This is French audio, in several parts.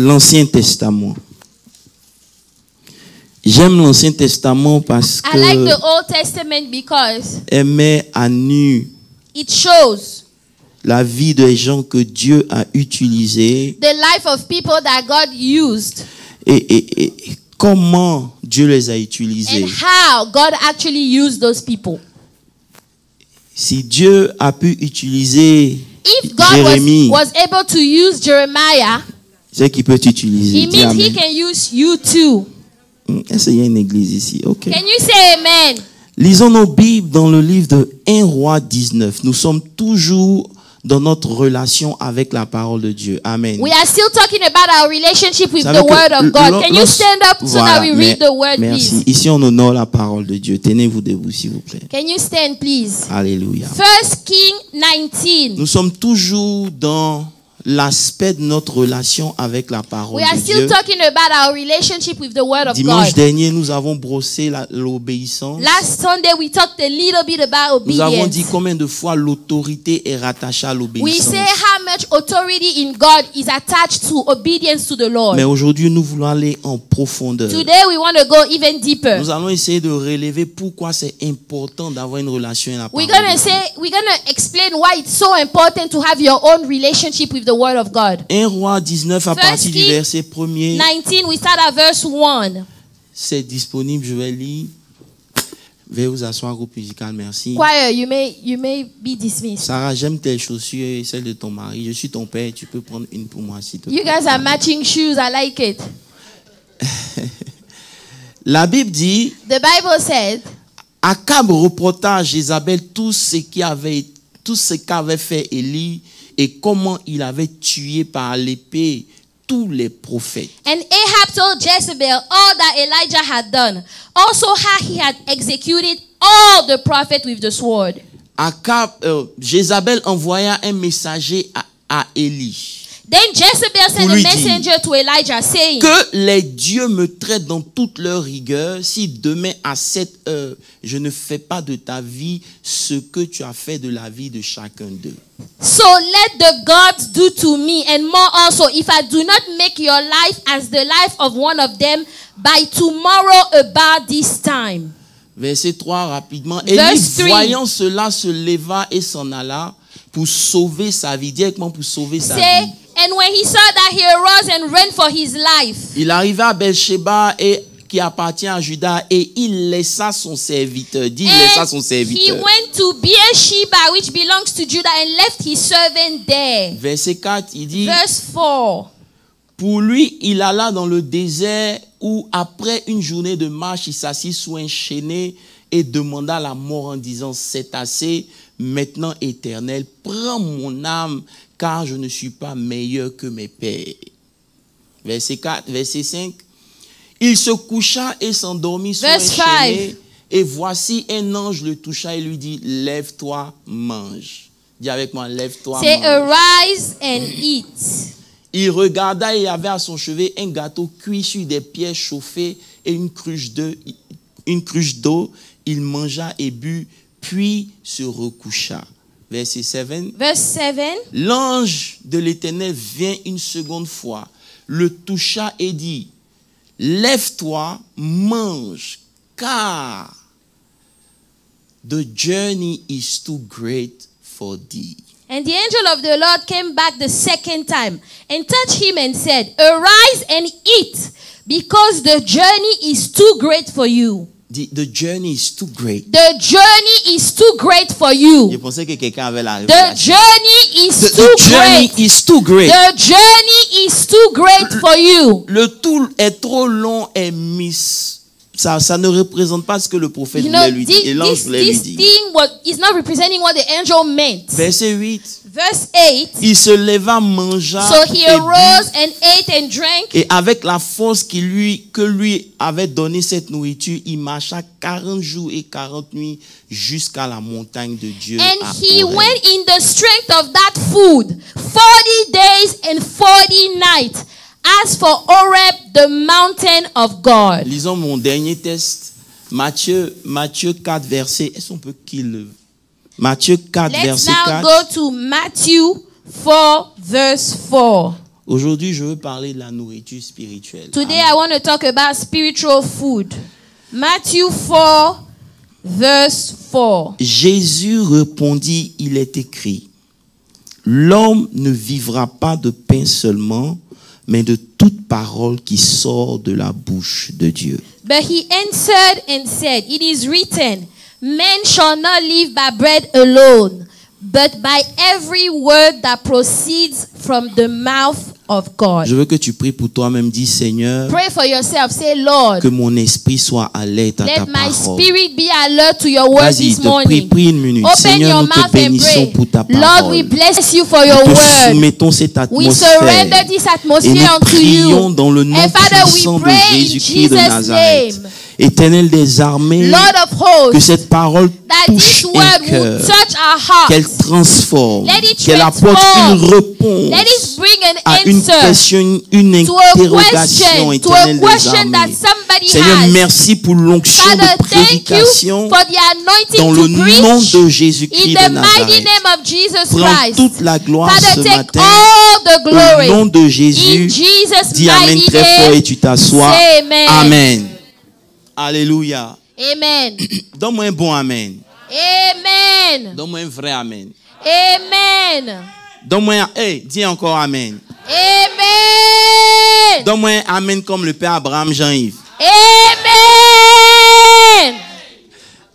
l'Ancien Testament. J'aime l'Ancien Testament parce I like the que Old Testament because elle met à nu it shows la vie des gens que Dieu a utilisés the life of people that God used et comment Dieu les a utilisés. and how God actually used those people. Si Dieu a pu utiliser If God Jérémie, was able to use Jeremiah, c'est qu'il peut t'utiliser. it Dis means He amen. can use you too. Est-ce qu'il y a une église ici? Ok. Can you say amen? Lisons nos Bibles dans le livre de 1 Roi 19. Nous sommes toujours dans notre relation avec la parole de Dieu. Amen. We are still talking about our relationship with Vous the savez que Word of God. Can you lorsque- stand up so that we read the Word, merci. please? Ici, on honore la parole de Dieu. Tenez-vous debout, s'il vous plaît. Can you stand, please? Alléluia. 1 King 19. Nous sommes toujours dans l'aspect de notre relation avec la parole We are de still Dieu. talking about our relationship with the Word of Dimanche God. dernier, nous avons brossé l'obéissance. Last Sunday, we talked a little bit about Nous avons dit obedience. combien de fois l'autorité est rattachée à We l'obéissance. say how much authority in God is attached to obedience to the Lord. Mais aujourd'hui, nous voulons aller en profondeur. Today, we want to go even deeper. Nous allons essayer de relever pourquoi c'est important d'avoir une relation avec la parole We're de Dieu. we're gonna explain why it's so important to have your own relationship with the Word of God. 1 Roi 19 à First partir du King verset 1er. 19, we start at verse 1. C'est disponible, je vais lire. Veuillez vous asseoir, groupe musical, merci. Choir, you may be dismissed. Sarah, j'aime tes chaussures et celles de ton mari. Je suis ton père, tu peux prendre une pour moi s'il te plaît. You guys are matching shoes. I like it. La Bible dit, The Bible said, Akab reporta à Jézabel tout ce qu'avait fait Élie et comment il avait tué par l'épée tous les prophètes. and Ahab told Jezebel all that Elijah had done, also how he had executed all the prophets with the sword. Jézabel envoya un messager à Élie. Then Jezebel sent Pour a lui messenger to Elijah saying, Que les dieux me traitent dans toute leur rigueur si demain à cette heure je ne fais pas de ta vie ce que tu as fait de la vie de chacun d'eux. so let the gods do to me and more also if I do not make your life as the life of one of them by tomorrow about this time. Verset 3 rapidement. Verse Élie 3. voyant cela se leva et s'en alla pour sauver sa vie. Directement pour sauver sa Say, vie. and when he saw that, he arose and ran for his life. Il arriva à Beersheba qui appartient à Juda et il laissa son serviteur. Dit il laissa son And he serviteur. went to Beersheba, which belongs to Judah, and left his servant there. Verset 4, il dit Verse 4. pour lui, il alla dans le désert où, après une journée de marche, il s'assit sous un chêne et demanda la mort en disant, c'est assez, maintenant Éternel, prends mon âme, car je ne suis pas meilleur que mes pères. Verset 4, verset 5. Il se coucha et s'endormit sous un Verse chêne, 5. et voici un ange le toucha et lui dit, lève-toi, mange. Dis avec moi, lève-toi, Say, mange. arise and eat. Il regarda et il y avait à son chevet un gâteau cuit sur des pierres chauffées et une cruche d'eau. Il mangea et but, puis se recoucha. Verset 7. Verse 7. L'ange de l'Éternel vint une seconde fois, le toucha et dit, lève-toi, mange, car the journey is too great for thee. And the angel of the Lord came back the second time and touched him and said, arise and eat, because the journey is too great for you. The journey is too great. The journey is too great for Je you. pensais que quelqu'un avait la The révélation. journey is The too journey great. is too great. The journey is too great for you. Le tout est trop long et mis. Ça ne représente pas ce que le prophète You know, voulait lui dire. Et l'ange voulait lui this dire. thing is not representing what the angel meant. Verset 8. Verse 8. Il se leva, mangea So he et but, arose and ate and drank. et avec la force que lui avait donné cette nourriture, il marcha 40 jours et 40 nuits jusqu'à la montagne de Dieu. And à he Horeb. went in the strength of that food 40 days and 40 nights. As for Horeb, the mountain of God. Lisons mon dernier test. Matthieu 4, verset. Est-ce qu'on peut qu'il le... Matthieu 4, Let's verset now 4. go to Matthew 4, verse 4. Aujourd'hui, je veux parler de la nourriture spirituelle. Today Amen. I want to talk about spiritual food. Matthew 4, verse 4. Jésus répondit, il est écrit, l'homme ne vivra pas de pain seulement, mais de toute parole qui sort de la bouche de Dieu. But he answered and said, it is written, man shall not live by bread alone, but by every word that proceeds from the mouth of God. Je veux que tu pries pour toi-même, dis Seigneur, Pray for yourself. Say, Lord, que mon esprit soit alerte à ta let my parole. spirit be alert to your word Vas-y, this morning. prie une minute. Open Seigneur, your nous te mouth and bénissons pray. pour ta Lord, we parole. bless you for your Nous te word. soumettons cette We surrender atmosphère. this Et atmosphere nous unto prions you. dans le nom And Father, we puissant de pray in Jésus-Christ de Jesus' Nazareth. name. Éternel des armées, Lord of hosts, que cette parole that touche this un word will cœur, touch our qu'elle hearts. transforme, Let it qu'elle apporte transform. une réponse Let it bring an à une answer question, une to a interrogation, question, éternelle des that armées. somebody Seigneur, has. merci pour l'onction Father, de thank you prédication for the anointing dans le to preach nom de in Jésus-Christ the de mighty Nazareth. name of Jesus Prends Christ. toute la gloire Father, ce take matin. all the Au glory. nom de In Jésus, Jesus' dis Amen mighty très fort et name. tu t'assois. Say amen. Amen. Alléluia. Amen. Donne-moi un bon Amen. Amen. Donne-moi un vrai Amen. Amen. Donne-moi un... Hey, dis encore Amen. Amen. Donne-moi un Amen comme le Père Abraham Jean-Yves. Amen.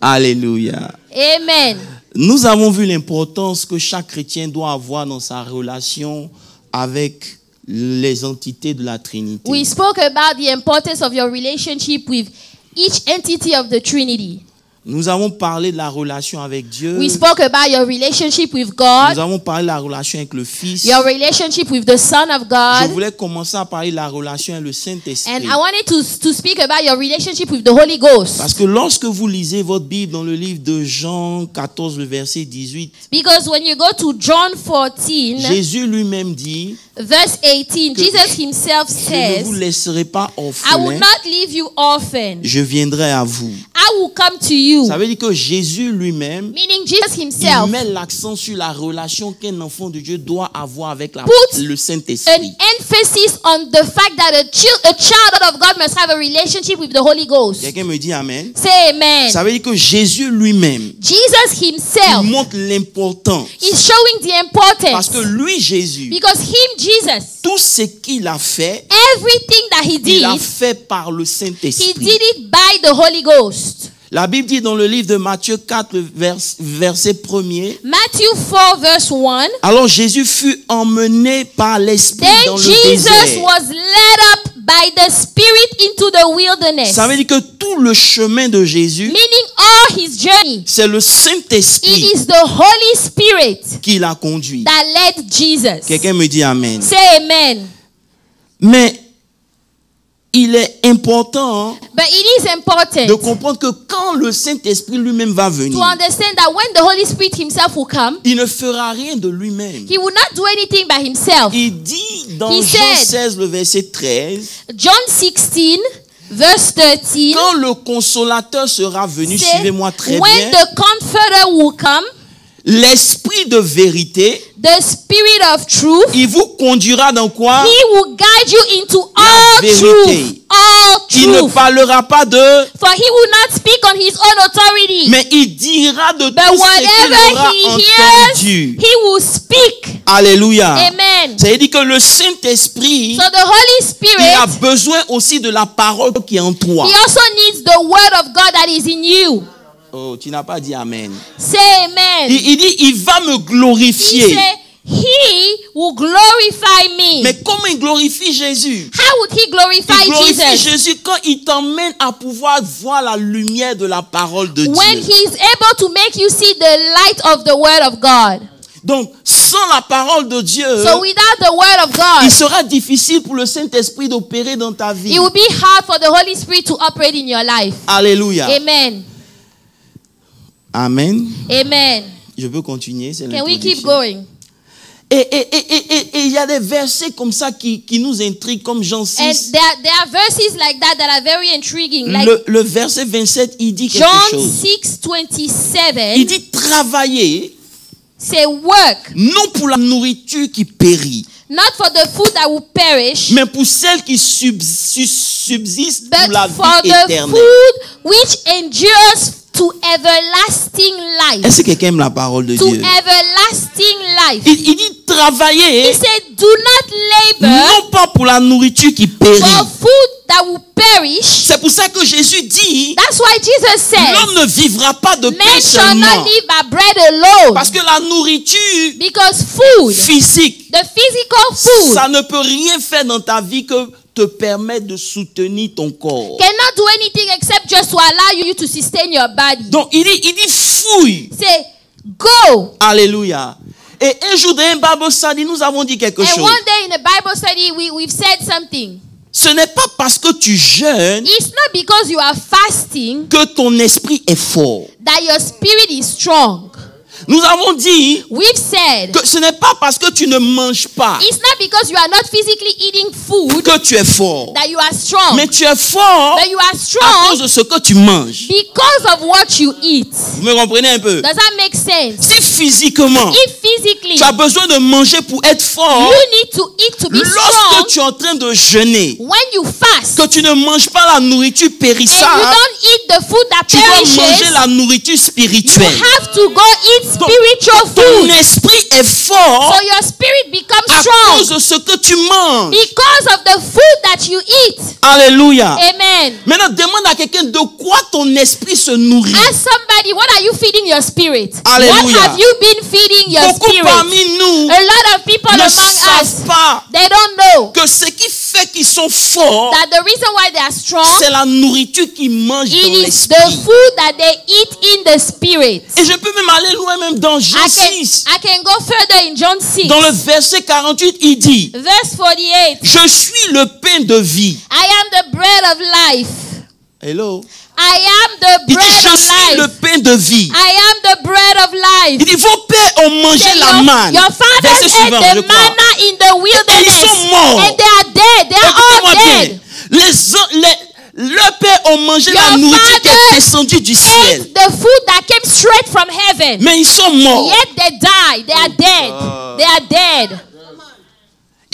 Alléluia. Amen. Nous avons vu l'importance que chaque chrétien doit avoir dans sa relation avec les entités de la Trinité. We spoke about the importance of your relationship with each entity of the Trinity. Nous avons parlé de la relation avec Dieu. We spoke about your relationship with Nous God, avons parlé de la relation avec le Fils. your relationship with the Son of Je God, voulais commencer à parler de la relation avec le and Saint-Esprit. I wanted to speak about your relationship with the Holy Ghost. Parce que lorsque vous lisez votre Bible dans le livre de Jean 14, le verset 18, Because when you go to John 14, Jésus lui-même dit, verse 18, Jesus himself je ne vous says, laisserai pas I will orphelin, not leave you orphan. je viendrai à vous. I will come to you. Ça veut dire que Jésus lui-même, Meaning Jesus il himself met l'accent sur la relation qu'un enfant de Dieu doit avoir avec Put le an Saint-Esprit. emphasis on the fact that a child of God must have a relationship with the Holy Ghost. Quelqu'un me dit Amen. Say amen. Ça veut dire que Jésus lui-même, Jesus il himself montre l'importance. is showing the Parce importance. que lui, Jésus, Because him, Jesus, tout ce qu'il a fait, everything that he il a did, fait par le he Saint-Esprit. did it by the Holy Ghost. La Bible dit dans le livre de Matthieu 4, le verset 1er, Matthew 4 verse 1. alors Jésus fut emmené par l'Esprit Then dans le Jesus désert. was led up by the Spirit into the wilderness. Ça veut dire que tout le chemin de Jésus, Meaning all his journey, c'est le it Saint-Esprit is the Holy Spirit qui l'a conduit. that led Jesus. Quelqu'un me dit Amen. Say amen. Mais il est important But it is important de comprendre que quand le Saint-Esprit lui-même va venir, to understand that when the Holy Spirit himself will come, il ne fera rien de lui-même. he will not do anything by himself. Il dit dans He Jean said- 16, le verset 13, John 16 verse 13 quand le consolateur sera venu, say, suivez-moi très when bien, the Comforter will come, l'Esprit de vérité, the Spirit of truth, il vous conduira dans quoi? he will guide you into all vérité. truth. All Il ne truth. parlera pas de, For he will not speak on his own authority. mais il dira de But tout ce qu'il whatever aura he hears, entendu. he will speak. Alléluia. Amen. Ça veut dire que le Saint-Esprit, So the Holy il a Spirit, besoin aussi de la parole qui est en toi. he also needs the word of God that is in you. Oh, tu n'as pas dit Amen. Say amen. Il dit, il va me He glorifier. said, he will glorify me. Mais comment il glorifie Jésus? How would he glorify Il glorifie Jesus? Jésus quand il t'emmène à pouvoir voir la lumière de la parole de When Dieu. he is able to make you see the light of the word of God. Donc, sans la parole de Dieu, So without the word of il God, sera difficile pour le Saint-Esprit d'opérer dans ta vie. it will be hard for the Holy Spirit to operate in your life. Alléluia. Amen. Amen. Amen. Je peux continuer, c'est Can we keep l'introduction. going? Et il y a des versets comme ça qui nous intriguent, comme Jean And 6. there are verses like that that are very intriguing. Like Le verset 27, il dit quelque John chose. 6:27 Il dit travailler, say work non pour la nourriture qui périt, not for the food that will perish, mais pour celle qui subsiste pour but la for vie the éternelle. food which endures to everlasting life. Est-ce que quelqu'un aime la parole de To Dieu? everlasting life. Il dit He travailler said, do not labor non pas pour la nourriture qui périt. for food that will perish. C'est pour ça que Jésus dit, That's why Jesus said, l'homme ne vivra pas de pain men shall not seulement. live by bread alone. Parce que la nourriture Because food, physique, the physical food, ça ne peut rien faire dans ta vie que te permettre de soutenir ton corps. cannot do anything except just to allow you to sustain your body. Donc il dit fouille. Say, go. Alléluia. Et un jour dans un Bible study, nous avons dit quelque And chose. one day in a Bible study, we've said something. Ce n'est pas parce que tu jeûnes It's not because you are fasting que ton esprit est fort. that your spirit is strong. Nous avons dit We've said, que ce n'est pas parce que tu ne manges pas it's not because you are not physically eating food que tu es fort. that you are strong. Mais tu es fort But you are à strong cause de ce que tu manges. because of what you eat. Vous me comprenez un peu? Does that make sense? Si physiquement, If physically tu as besoin de manger pour être fort, you need to eat to be strong, lorsque tu es en train de jeûner, when you fast que tu ne manges pas la nourriture and you périssable, don't eat the food that tu dois perishes, manger la nourriture you spirituelle. have to go eat spiritual Ton food. esprit est fort So your spirit becomes à cause strong de ce que tu manges. because of the food that you eat. Alléluia. Amen. Maintenant, demande à quelqu'un de quoi ton esprit se nourrit. Ask somebody, what are you feeding your spirit? Hallelujah. What have you been feeding your Beaucoup spirit? parmi nous A lot of people ne among savent us, pas they don't know que ce qui fait qu'ils sont forts, that the reason why they are strong, c'est la nourriture qu'ils mangent dans it is l'esprit. the food that they eat in the spirit. Et je peux même aller loin, même dans Jean 6. I can go further in John 6, Dans le verset 48, il dit, verse 48. je suis le pain de vie. I am the bread of life. Hello. I am the Il dit, bread je of suis le life. pain de vie. I am the bread of life. Il dit, vos pères ont mangé Say, la manne. your fathers Verset ate suivant, je the crois. manna in the wilderness, sont morts. and they are dead. They are Écoutez-moi all bien. dead. Leurs pères ont mangé la Your nourriture qui est fathers descendue du ciel. Ate the food that came straight from heaven. Mais ils sont morts. Yet they died. They are dead. They are dead.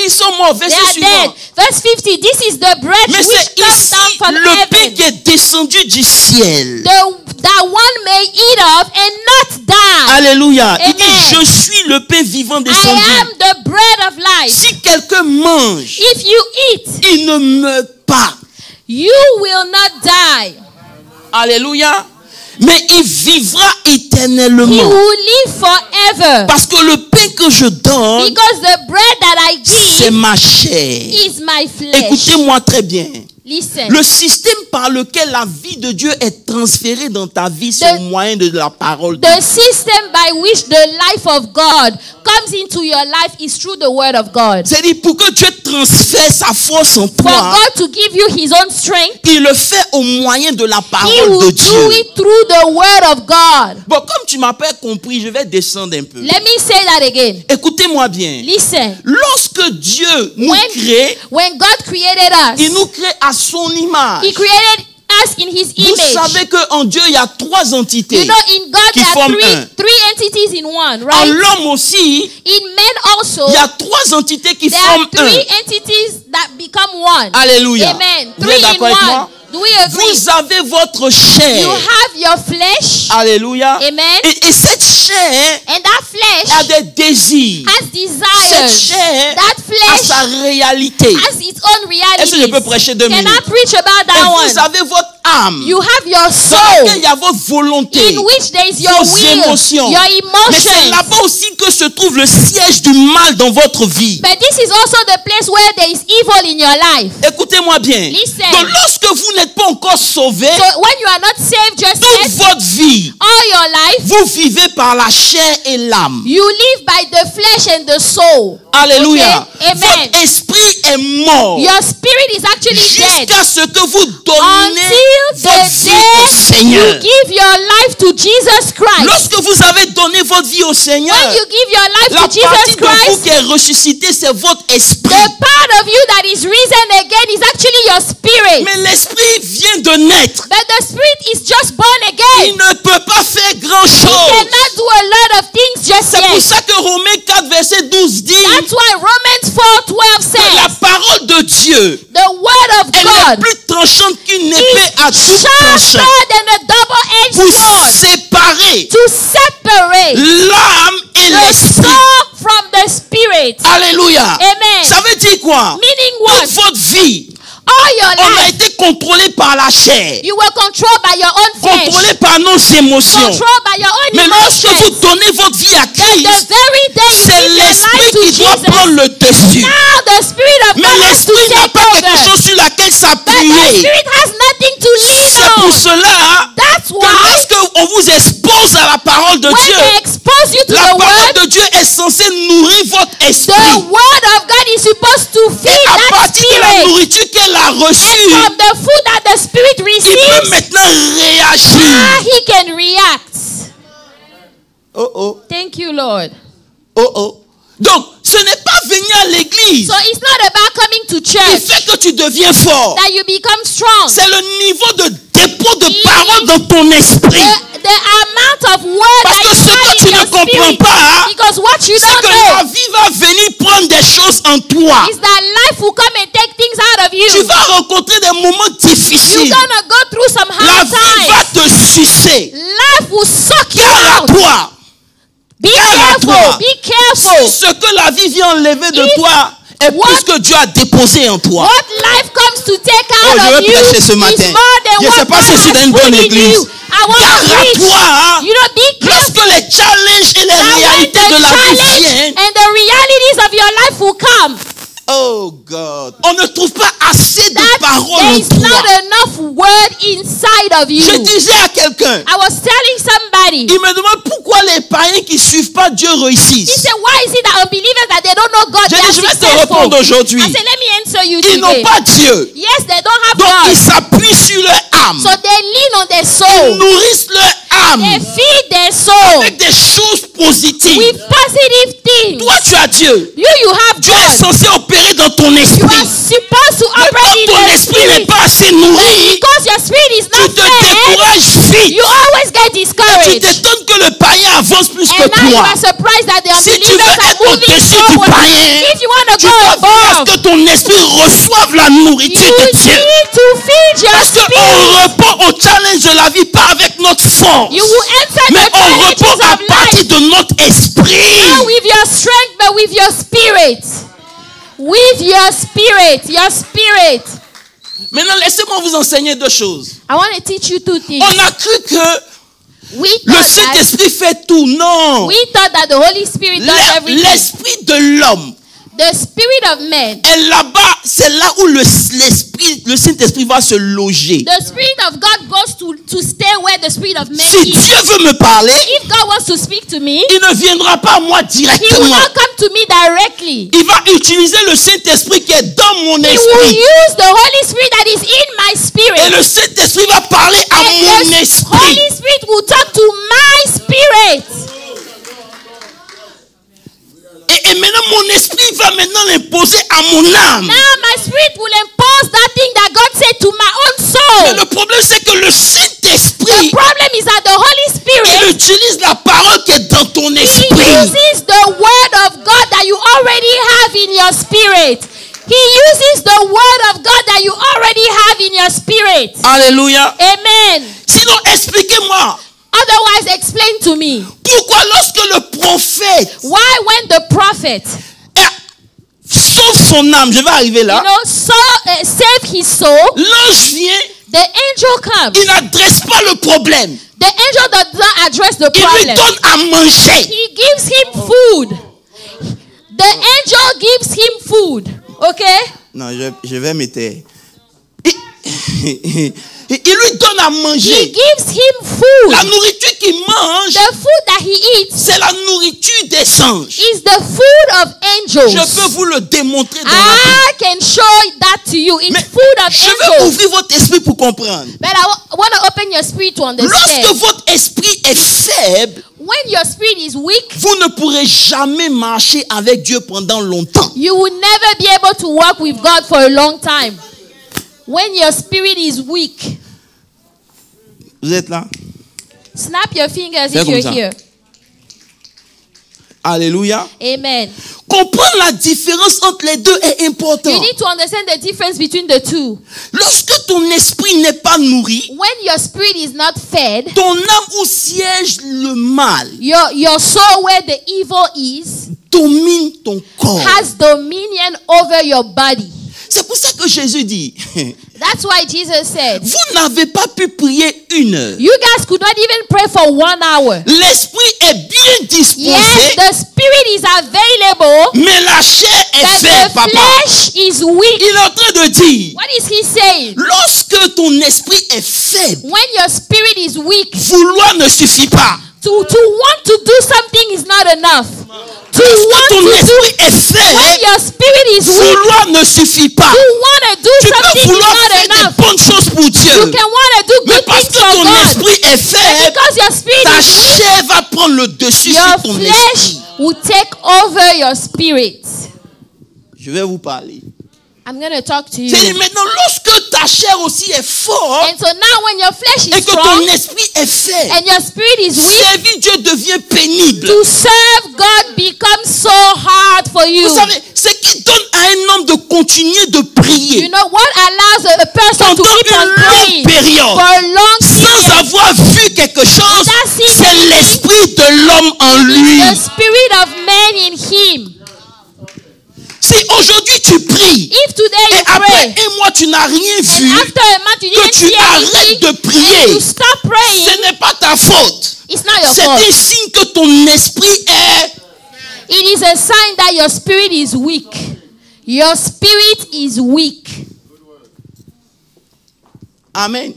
Ils sont morts. They Verset are suivant. dead. Verse 50. This is the bread Mais which c'est comes ici down from le pain heaven, qui est descendu du ciel. that one may eat of and not die. Alléluia. Il dit, Amen. je suis le pain vivant I descendu. am the bread of life. Si quelqu'un mange, If you eat, il ne meurt pas. you will not die. Alléluia. Mais il vivra He éternellement. will live forever. Parce que le pain que je donne, Because the bread that I c'est give ma chair. is my flesh. Écoutez-moi très bien. Listen. Le système par lequel la vie de Dieu est transférée dans ta vie, c'est au moyen de la parole de Dieu. The system by which the life of God comes into your life is through the word of God. C'est-à-dire, pour que Dieu transfère sa force en For toi, God to give you his own strength, il le fait au moyen de la he parole de will do Dieu. it through the word of God. Bon, comme tu m'as pas compris, je vais descendre un peu. Let me say that again. Écoutez-moi bien. Listen. Lorsque Dieu nous crée, When God created il us, nous crée à son image. he created us in his Vous image. savez qu'en Dieu, il y a trois entités. You know, in God qui there are forment un. three entities in one, En right? l'homme aussi, In men also, il y a trois entités qui there are forment un. three entities that become one. Alléluia. Amen. Vous Three êtes in d'accord avec one. moi? Do we agree? Vous avez votre You chair. have your flesh, Alléluia. Amen. Et cette chair and that a flesh des désirs. has Cette desires. chair That a flesh sa réalité. has its own reality. Est-ce que je peux prêcher 2 Can I minutes? preach about Et that vous one? avez votre âme. You have your Dans laquelle il soul, y a votre volonté. in which there is your Vos will, émotions. your Mais c'est emotions. là-bas aussi que se trouve le siège du mal dans votre vie. But this is also the place where there is evil in your life. Écoutez-moi bien. Listen. Donc lorsque vous n'êtes pas encore sauvé, So when you are not saved just toute yet, votre vie, all your life, vous vivez par la chair et l'âme. you live by the flesh and the soul. Alléluia. Okay? Amen. Votre esprit est mort. Your spirit is actually dead Jusqu'à ce que vous donnez until votre the vie au day Seigneur. you give your life to Jesus Christ. Lorsque vous avez donné votre vie au Seigneur, When you give your life la to Jesus partie de vous Christ, qui est ressuscité, c'est votre esprit. the part of you that is risen again is actually your spirit. Mais l'esprit vient de naître. But the spirit is just born Il again. ne peut pas faire grand He chose. cannot do a lot of things just C'est pour yet. ça que Romains 4 verset 12 dit, That's why Romans 4 Dieu, The word of elle est God plus tranchante qu'une épée à double sharper tranchant than a double-edged pour sword séparer to separate l'âme et the l'esprit. soul from the spirit. Alléluia. Amen. Ça veut dire quoi? Meaning Toute what? votre vie, All your on a life, été contrôlé par la chair, you were controlled by your own flesh, contrôlé par nos émotions. controlled by your own Mais lorsque vous emotions. donnez votre vie à The Christ, very day you c'est give your life l'esprit to qui doit Jesus, prendre le dessus. now the Spirit of Mais God has to l'esprit n'a take pas quelque over. chose sur laquelle But the s'appuyer. Spirit has nothing to C'est lean pour on. cela That's que why lorsque on vous expose à la parole de when Dieu, they expose you to la the parole word, de Dieu est censée nourrir votre the esprit. word of God is supposed to Et feed à that partir de la spirit. nourriture qu'elle a And reçue, from the food that the Spirit il receives, peut maintenant réagir. now he can react. Oh oh, Thank you, Lord. oh oh. Donc, ce n'est pas venir à l'église So it's not about coming to qui church fait que tu deviens fort. that you become strong. C'est le niveau de dépôt de parole dans ton esprit. The amount of word Parce that que you ce que have tu in ne your comprends spirit, pas, because what you c'est don't que la know vie va venir prendre des choses en toi. is that life will come and take things out of Tu you. vas rencontrer des moments You're difficiles. gonna go through some La hard vie va times. te sucer. Life will suck you Garde à out. toi. Be Garde-toi. careful. Be Si careful. ce que la vie vient enlever de If toi est what- plus que Dieu a déposé en toi. What life comes to take Oh, out je of vais you prêcher ce is more matin. than Je what sais pas God si je suis dans has une put bonne in église. you. I want to Garde à preach. toi. Hein. You know, be careful. Lorsque les challenges et les That when réalités the de la vie challenge viennent, and the realities of your life will come, oh God, on ne trouve pas assez de that paroles there en is toi. not enough word inside of you. Je disais à quelqu'un, I was telling somebody, il me demande pourquoi les païens qui suivent pas Dieu he réussissent. said, why is it that unbelievers that they don't know God, J'ai they are dit, je vais te successful? répondre aujourd'hui. I said, let me answer you Ils n'ont today. pas Dieu. Yes, they don't have Donc ils God. s'appuient sur leur âme. So they lean on their Ils soul. nourrissent leur âme They feed their soul avec des choses positives. with positive things. Toi, tu as Dieu. You have Dieu est God. censé opérer dans ton You are esprit. supposed to Mais operate quand in ton the esprit n'est spirit. pas assez But nourri, because your spirit is tu not te fed, décourages vite. you always get Tu discouraged. t'étonnes que le païen avance plus que And now you toi. are surprised that the Si tu unbelievers veux are être moving au-dessus du forward. païen, If you want to tu go dois faire above, que ton esprit reçoive la you nourriture de Dieu. need to feed your Parce qu'on spirit. répond au challenge de la vie pas avec notre force, You will answer mais the on challenges répond à of partir life de notre esprit. not with your strength but with your spirit. With your spirit. Your spirit. Maintenant, laissez-moi vous enseigner deux choses. I want to teach you two things. On a cru que We le thought that, Saint-Esprit fait tout. Non. we thought that the Holy Spirit does everything. L'esprit de l'homme The spirit of man. est là-bas. C'est là où le Saint-Esprit va se loger. The Spirit of God goes to stay where the Spirit of man Si is. Dieu veut me parler, If God wants to speak to me, il ne viendra pas à moi He will directement. not come to me directly. Il va utiliser le Saint-Esprit qui est dans mon He will esprit. use the Holy Spirit that is in my Et spirit. le Saint-Esprit va parler à And mon the esprit. Holy Spirit will talk to my spirit. Et maintenant, mon esprit va maintenant l'imposer à mon âme. Now my spirit will impose that thing that God said to my own Mais soul. le problème, c'est que le The Saint-Esprit, problem is that the Holy il Spirit, utilise la parole qui est dans ton He esprit. uses the word of God that you already have in your spirit. He uses the word of God that you already have in your spirit. Alléluia. Amen. Sinon, expliquez-moi. Otherwise, explain to me Pourquoi lorsque le prophète why when the prophet, sauve son âme, je vais arriver là, save his soul, l'ange vient, the angel comes. il n'adresse pas le problème. The angel does not address the Il lui problem. donne à manger. He gives him food. The angel gives him food. Okay? Non, je vais me taire. Il lui donne à He manger. gives him food. La nourriture qu'il mange, The food that he eats c'est la nourriture des anges. is the food of angels. Je peux vous le démontrer dans la Bible. I can show that to you. It's Mais food of je vais angels. ouvrir votre esprit pour comprendre. But I want to open your spirit to Lorsque understand. votre esprit est faible, When your spirit is weak, vous ne pourrez jamais marcher avec Dieu pendant longtemps. you will never be able to walk with God for a long time. When your spirit is weak, Vous êtes là? snap your fingers Fais if comme you're ça. here. Alléluia. Amen. Comprendre la différence entre les deux est important. You need to understand the difference between the two. Lorsque ton esprit n'est pas nourri, When your spirit is not fed, ton âme où siège le mal your soul where the evil is domine ton corps. has dominion over your body. C'est pour ça que Jésus dit, That's why Jesus said, vous n'avez pas pu prier 1 heure. you guys could not even pray for 1 hour. L'esprit est bien disposé, Yes, the spirit is available, mais la chair est but faible, the papa. flesh is weak. Il est en train de dire, What is he saying? lorsque ton esprit est faible, When your spirit is weak, vouloir ne suffit pas. to want to do something is not enough. To Lorsque want ton to do, esprit est when faible, your spirit is weak, vouloir ne suffit pas. to want to do Tu peux something is vouloir not faire des enough. bonnes choses pour You Dieu, can want to do mais good parce things que for ton God. esprit est But faible, because your spirit ta is weak, chair va prendre le dessus your sur ton flesh esprit. will take over your spirit. Je vais vous parler. I'm going to talk to C'est you. maintenant lorsque ta chair aussi est forte And so now when your flesh et is que strong ton esprit est faible, and your spirit is weak, servir Dieu devient pénible. to serve God becomes so hard for you. Vous savez, ce qui donne à un homme de continuer de You prier know what allows a person to pendant keep on une praying longue période for a long sans period? avoir vu quelque chose, That's it. c'est l'esprit de l'homme en lui. The spirit of man in him. Si aujourd'hui tu pries If today et you après pray un mois tu n'as rien and vu, after a month you que didn't tu see arrêtes anything, de prier, you stop praying, ce n'est pas ta faute. it's not your C'est fault. un signe que ton esprit est. It is a sign that your spirit is weak. Your spirit is weak. Amen.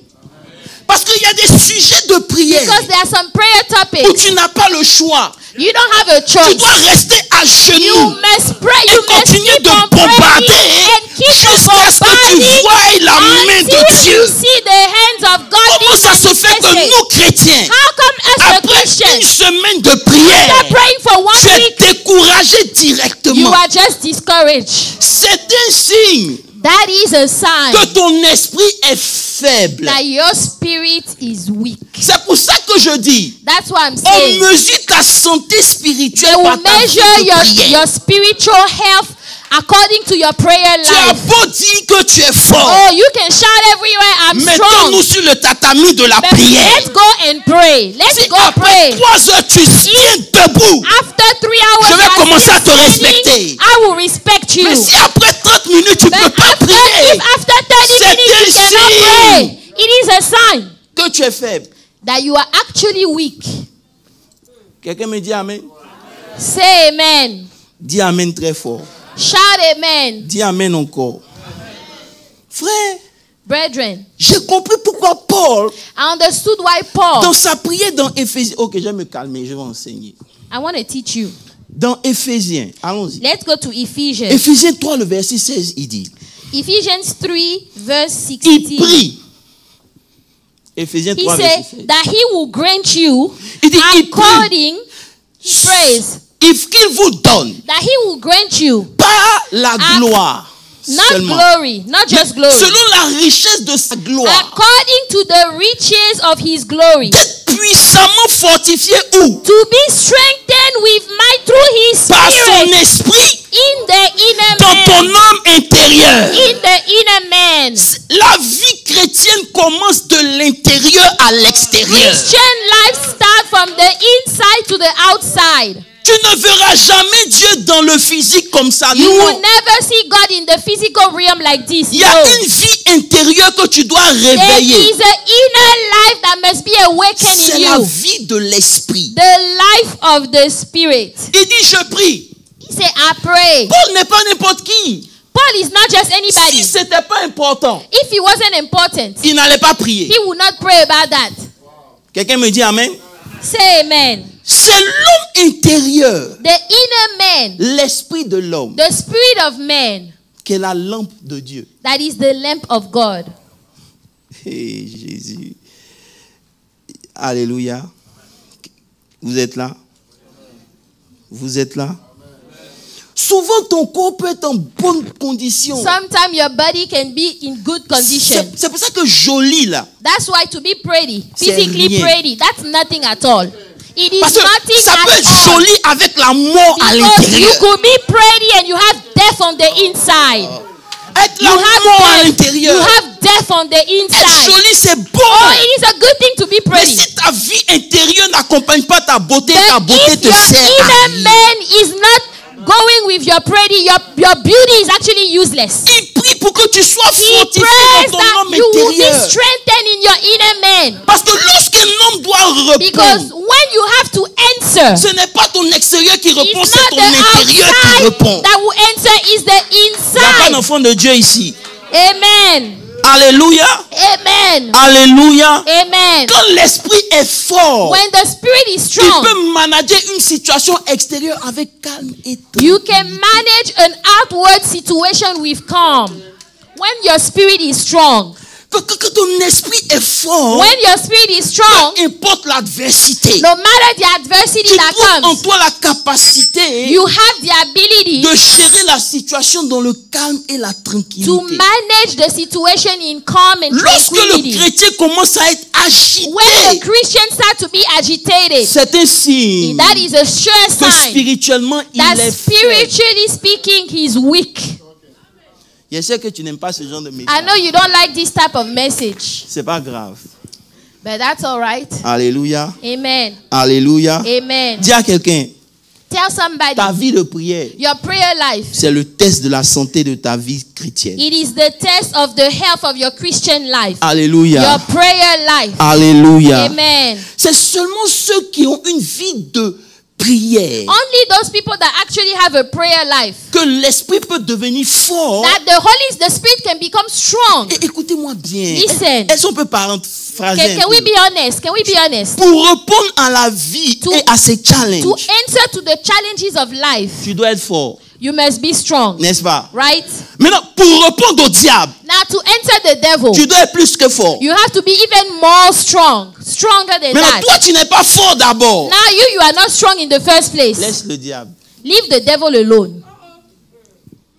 Parce qu'il y a des sujets de prière Because there are some prayer où topics. tu n'as pas le choix. You don't have a Tu choice. dois rester à You genoux must pray. et You must continuer keep de on praying bombarder and keep on jusqu'à ce que tu bombarding voies la main until de you Dieu. see the hands of God Comment ça se fait que manifested. nous, chrétiens, How come as a après Christian, une semaine de after prière, praying for 1 tu es week, découragé you directement? are just discouraged? C'est un signe That is a sign que ton esprit est faible. that your spirit is weak. C'est pour ça que je dis, That's what I'm on saying. mesure ta santé spirituelle They par will ta vie measure de your prière. spiritual health according to your prayer Tu as life. beau dire que tu es fort, Oh, you can shout everywhere, I'm mettons-nous strong. sur le tatami de la But prière. let's go and pray. Let's Si go après pray. 3 heures tu tiens debout, After 3 hours, je vais you are commencer à te still respecter. standing, I will respect you. mais si après 30 minutes tu ne But peux pas after, prier, if after 30 c'est minutes you un cannot signe pray, it is a sign que tu es faible. that you are actually weak. Quelqu'un me dit amen? Say amen. Dis amen très fort. Shout amen. Dis amen encore. Frère, Brethren, j'ai compris pourquoi Paul, I understood why Paul, dans sa prière dans Éphésiens, ok, je vais me calmer, je vais enseigner. I want to teach you. Dans Éphésiens, allons-y. Let's go to Ephesians. Éphésiens 3, le verset 16, il dit, Ephesians 3, verse il 16. prie. Éphésiens He 3, verset said 16. that he will grant you Il dit, il prie. according, he prays, Qu'il vous donne, that he will grant you pas la gloire not seulement, glory, not just glory, selon la richesse de sa gloire, according to the riches of his glory, d'être puissamment fortifié où? to be strengthened with might through his Par son spirit esprit in the inner dans ton man. homme intérieur. In the inner man. La vie chrétienne commence de l'intérieur à l'extérieur. Christian life starts from the inside to the outside. Tu ne verras jamais Dieu dans le physique comme ça. You will Non. never see God in the physical realm like this. Il y a No. une vie intérieure que tu dois There réveiller. is an inner life that must be awakened C'est in la you. vie de l'esprit. The life of the spirit. Il dit je prie. He said, I pray. Paul n'est pas n'importe qui. Paul is not just anybody. Si c'était pas important, If he wasn't important, il n'allait pas prier. he would not pray about that. Quelqu'un me dit amen. Say amen. C'est l'homme intérieur, The inner man, l'esprit de l'homme, the spirit of man, qui est la lampe de Dieu. that is the lamp of God. Hey, Jésus. Alléluia. Vous êtes là? Vous êtes là? Souvent, ton corps peut être en bonne condition. Sometimes your body can be in good condition. C'est pour ça que joli là. That's why to be pretty, C'est physically rien. pretty, that's nothing at all. It is Parce que nothing ça peut at être all. joli avec la mort à Because you l'intérieur. could be pretty and you have death on the inside. Être You la mort à have l'intérieur. death on the Être inside. joli, c'est bon. Oh, it is a good thing to be Mais pretty. si ta vie intérieure n'accompagne pas ta beauté But if te your sert à inner rien. man is not going with your pretty, your beauty is actually useless. Il prie pour que tu sois He fortifié prays dans ton that homme you will be intérieur. strengthened in your inner man. Parce que lorsqu'un homme doit Because répondre, when you have to answer, ce n'est pas ton extérieur qui répond, it's c'est not ton the intérieur qui outside répond. that will answer, it's the Il n'y a pas inside. d'enfant de Dieu ici. Amen. Alléluia. Amen. Alléluia. Amen. Quand l'esprit est fort, When the spirit is il strong, peut manager une situation extérieure avec calme et you can manage an outward situation with calm. When your spirit is strong, que ton esprit est fort, when your spirit is strong, peu importe l'adversité, no matter the adversity tu that trouves en comes, toi la capacité you have the ability de gérer la situation dans le calme et la tranquillité. to manage the situation in calm and Lorsque le tranquility. chrétien commence à être agité, When the Christians start to be agitated, c'est un signe that is a sure que sign spirituellement that il est faible. spiritually speaking, he's weak. Je sais que tu n'aimes pas ce genre de message. I know you don't like this type of message, C'est pas grave. but that's all right. Alléluia. Amen. Alléluia. Amen. Dis à quelqu'un, Tell somebody, ta vie de prière, your prayer life, c'est le test de la santé de ta vie chrétienne. it is the test of the health of your Christian life. Alléluia. Your prayer life. Alléluia. Amen. C'est seulement ceux qui ont une vie de prière Only those people that actually have a prayer life, que l'esprit peut devenir fort. that the Spirit can become strong. Et écoutez-moi bien. Listen. Est-ce qu'on peut paraphraser un Can we peu? be honest? Can we be honest? Pour répondre à la vie To- et à ses To challenges, answer to the challenges of life, tu dois être fort, you must be strong, n'est-ce pas? right? Maintenant, pour répondre au diable, Now, to enter the devil, tu dois être plus que fort. you have to be even more stronger than Maintenant, that. toi, tu n'es pas fort d'abord. Now, you are not strong in the first place. Laisse le diable. Leave the devil alone.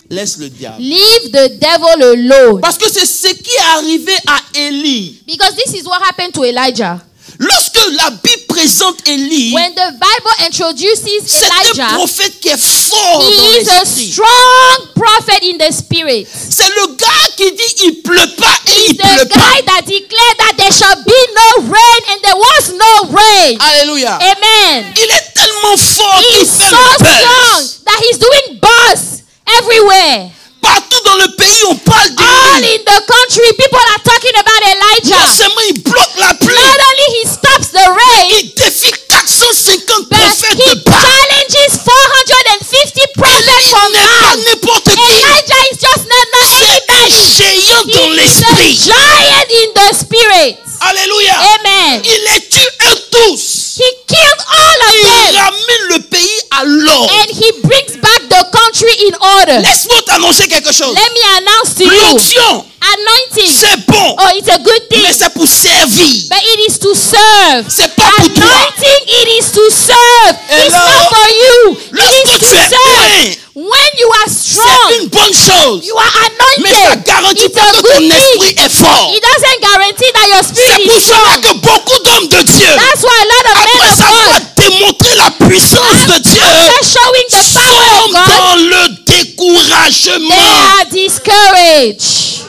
Laisse le diable. Leave the devil alone. Parce que c'est ce qui est arrivé à Élie. Because this is what happened to Elijah. Lorsque la Bible présente Élie, When the Bible introduces c'est un Elijah, prophète qui est fort dans he is a l'esprit. strong prophet in the spirit. C'est le gars qui dit il pleut pas et il The pleut pas. guy that declared that there shall be no rain and there was no rain. Alléluia. Amen. Il est tellement fort He qu'il is fait so le strong buzz. that he's doing buzz everywhere. Partout dans le pays, on parle All d'Élie. in the country, people are talking about Non Elijah. seulement il bloque la pluie, Not only he stops the rain, il défie 450 but prophètes he de Baal. challenges 450 prophets from Il n'est pas Baal. n'importe qui. Elijah is just not C'est un anybody. géant dans He is a l'esprit. giant in the spirit. Alléluia. Amen. Il les tue eux tous. He killed all of Il them. ramène le pays à l'ordre. And he brings back the country in order. Laisse-moi t'annoncer quelque chose. Let me announce to you, L'onction, anointing. c'est bon, Oh, it's a good thing, mais c'est pour servir. but it is to serve. C'est pas pour toi. Anointing, it is to serve. It's Hello? not for you. Lorsque It is tu to es serve. plein, When you are c'est strong, une bonne chose. you are Mais ça anointed. garantit It's pas a que good ton thing. esprit est fort. It doesn't guarantee that your C'est spirit pour is cela strong. que beaucoup d'hommes de Dieu, That's why a lot of men après of avoir God, démontré la puissance de Dieu, after showing the power sont of God, dans le they découragement. are discouraged.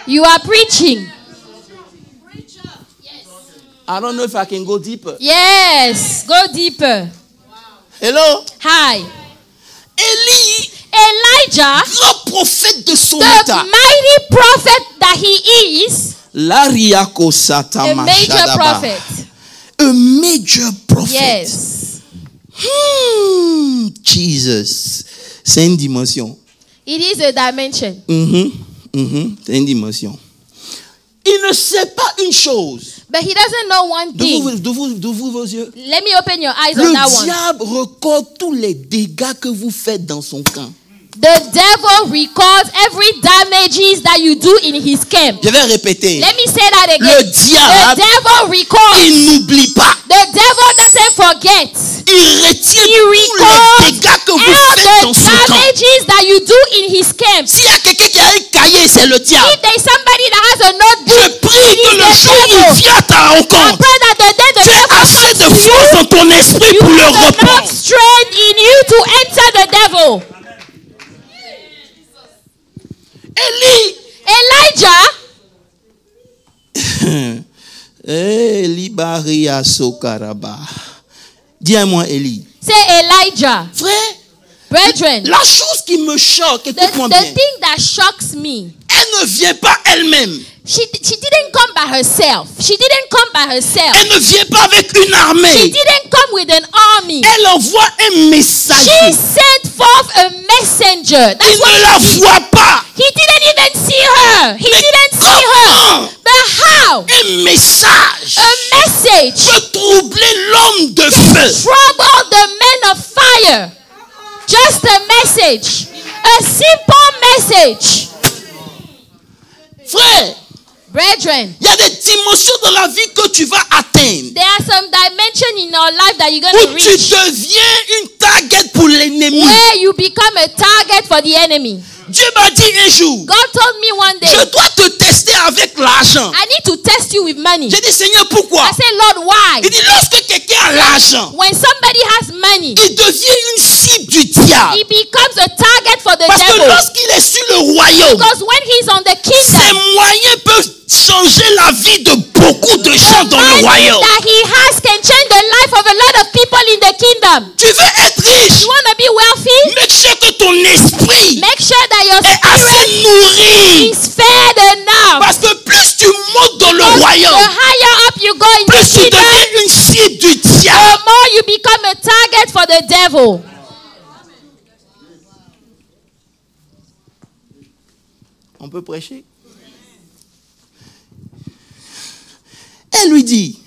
You are preaching. I don't know if I can go deeper. Yes, go deeper. Hello? Hi. Élie, Elijah, grand prophète de son the état. mighty prophet that he is, L'Ariako Sata a major Mashadaba. prophet. A major prophet. Yes. Jesus. C'est une dimension. It is a dimension. C'est une dimension. Il ne sait pas une chose. But he doesn't know one thing. D'ouvrez vos yeux. Let me open your eyes on that Le one. diable record tous les dégâts que vous faites dans son camp. The devil records every damages that you do in his camp. Je vais répéter. Let me say that Le again. The diable, devil records. il n'oublie pas. The devil doesn't forget. Il retient He tous records les dégâts que vous all faites dans the son camp. damages that you do in his camp. S'il y a quelqu'un qui a un cahier, c'est le diable. If there is somebody that has a Je notebook, prie que le jour où il vient à ta I rencontre, pray that the day the tu aies devil assez comes de to you, force dans ton you esprit Baria Sokaraba. Dis-moi, Élie. Say Elijah. Frère, Brethren, la chose qui me choque, écoute-moi the bien, thing that shocks me, elle ne vient pas elle-même. she didn't come by herself. She didn't come by herself. Elle ne vient pas avec une She armée. didn't come with an army. Elle envoie un She messager. sent forth a messenger. That's Il what ne la she did. voit pas. He didn't even see her. He Mais didn't see comment her. But how? un message A message peut troubler l'homme de feu? trouble the men of fire. Just a message. A simple message. Frère, Brethren, il y a des dimensions dans la vie que tu vas atteindre. there are some dimension in our life that you're going Où to tu reach deviens une target pour l'ennemi. where you become a target for the enemy. Dieu m'a dit un jour, God told me one day, je dois te tester avec l'argent. I need to test you with money. J'ai dit, Seigneur, pourquoi? I said, Lord, why? Il dit, lorsque quelqu'un a l'argent, When somebody has money, il devient une cible du diable. he becomes a target for the Parce que devil. lorsqu'il est sur le royaume, Because when he's on the ses kingdom, moyens peuvent changer la vie de beaucoup de gens the dans le money royaume. that he has can change the life of a lot of people in the kingdom. Tu veux être riche? You want to be wealthy? Make sure que ton esprit Make sure that your est assez spirit nourri. is fed enough. Parce que plus tu montes dans le The royaume, higher up you go in the plus tu kingdom, deviens une cible du the diable. more you become a target for the devil. On peut prêcher? Elle lui dit,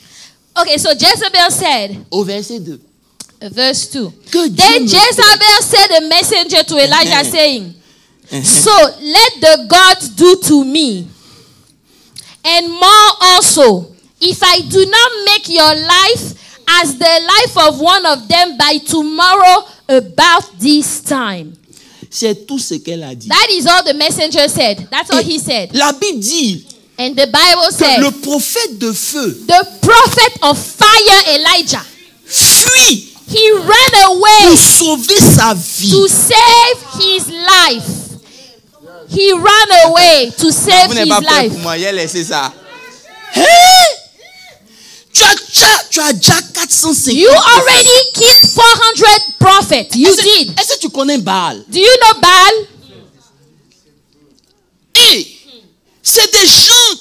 Okay, so Jezebel said, au verset 2, verse 2. que Dieu Then me Jezebel said a messenger to Elijah saying, plaît. so let the gods do to me, and more also, if I do not make your life as the life of one of them by tomorrow about this time. C'est tout ce qu'elle a dit. That is all the messenger said. That's all Et he said. la Bible dit And the Bible que said, le prophète de feu the prophet of fire Elijah, fuit he ran pour away sauver sa vie. to save his life. He ran away to save Vous his n'êtes pas prêt life. pour moi, j'ai laissé ça. Hein? Tu as déjà 450. You already killed 400 prophets. You did. Est-ce que tu connais Baal? Do you know Baal? Et c'est des gens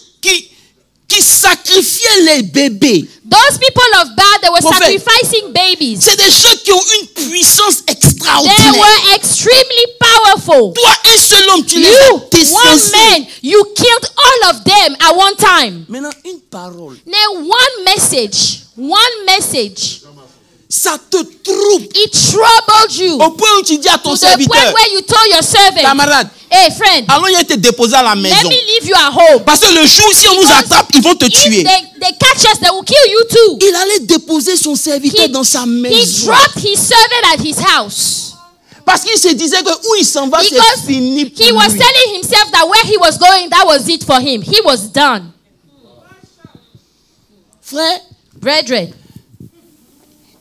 qui sacrifiaient les bébés. Those people of Baal, they were Prophète. sacrificing babies. C'est des gens qui ont une puissance They extraordinaire. were extremely powerful. Toi, un seul homme, tu les You, as one décensés. man, you killed all of them at one time. Maintenant, une parole, Now, one message, ça te trouble. it troubled you Au point où tu dis à ton to the point serviteur, where you told your servant, camarade, hey friend, allons y te déposer à la let maison. me leave you at home. Parce que le jour, si on nous Because attrape, ils vont te If tuer. they catch us, they will kill you too. Il allait déposer son serviteur dans sa He maison. dropped his servant at his house. Parce qu'il se disait que où il s'en va, c'est Because fini pour he was lui. telling himself that where he was going, that was it for him. He was done. Frère, Brethren,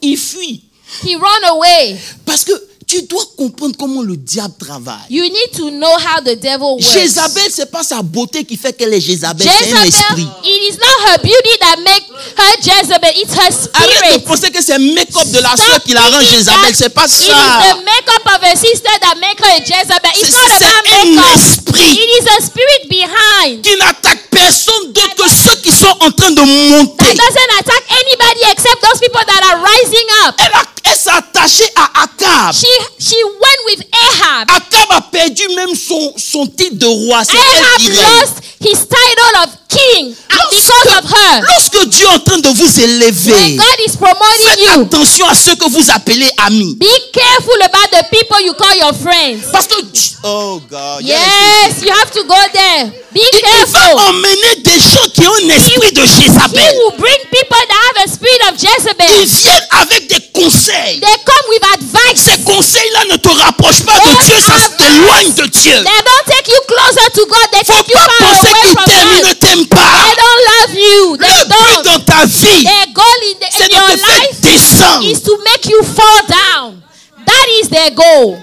il fuit. he ran away. Parce que tu dois comprendre comment le diable travaille. You need to know how the devil works. Jézabel, c'est pas sa beauté qui fait qu'elle est Jézabel, c'est un esprit. Jezebel, it is not her beauty that makes her Jezebel, it's her Arrête de spirit. penser que c'est le make-up de la Stop soeur qui la rend thinking Jézabel, that c'est pas It is ça. the makeup of a sister that makes her a Jezebel. It's not C'est about un makeup. esprit It is a spirit behind. qui n'attaque personne d'autre que ceux qui sont en train de monter. That doesn't attack anybody except those people that are rising up. Elle s'est attachée à Akab. She went with Ahab. Akab a perdu même son titre de roi. C'est elle Ahab qui règne. lost his title of king because of her. Lorsque Dieu est en train de vous When élever, God is promoting faites you, attention à ceux que vous appelez amis. be careful about the people you call your friends. Parce que, oh God, Yes, you have to go there. Be il va careful. emmener des gens qui ont un esprit de He Jézabel. will bring people that have a spirit of Ils Jezebel. viennent avec des conseils. They come with advice. Ces conseils-là ne te rapprochent pas de Dieu, ça t'éloigne de Dieu. They don't take you closer to God. They Faut take you pas far penser away qu'ils from t'aiment, ils ne God. t'aiment pas. They don't love you. They Le but don't. dans ta vie, Their goal in c'est your de te faire life descendre. is to make you fall down. That is their goal.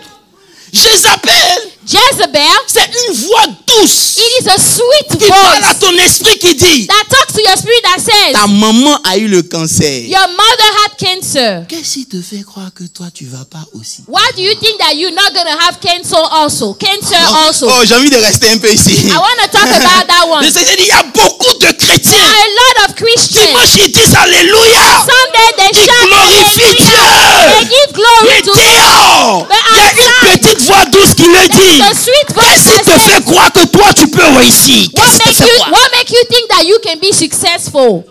Jézabel, Jezebel, c'est une voix douce It is a sweet qui parle à voice ton esprit qui dit, that talks to your spirit that ta says, maman a eu le cancer. your mother had cancer. Qu'est-ce qui te fait croire que toi tu vas pas aussi? Why do you think that you're not going to have cancer also? Cancer also. Oh, j'ai envie de rester un peu ici. I want to talk about that one. Le Seigneur dit, il y a beaucoup de There chrétiens. are a lot of Christians. Dimanche, ils disent Alléluia. Sunday they Ils shout glorifient Dieu. hallelujah. They give glory Mais to God. dehors, But il y a outside, une petite voix douce qui le dit. the sweet voice Qu'est-ce qui that te says, fait croire que toi tu peux réussir? Qu'est-ce qui te fait croire? what make you think that you can be successful?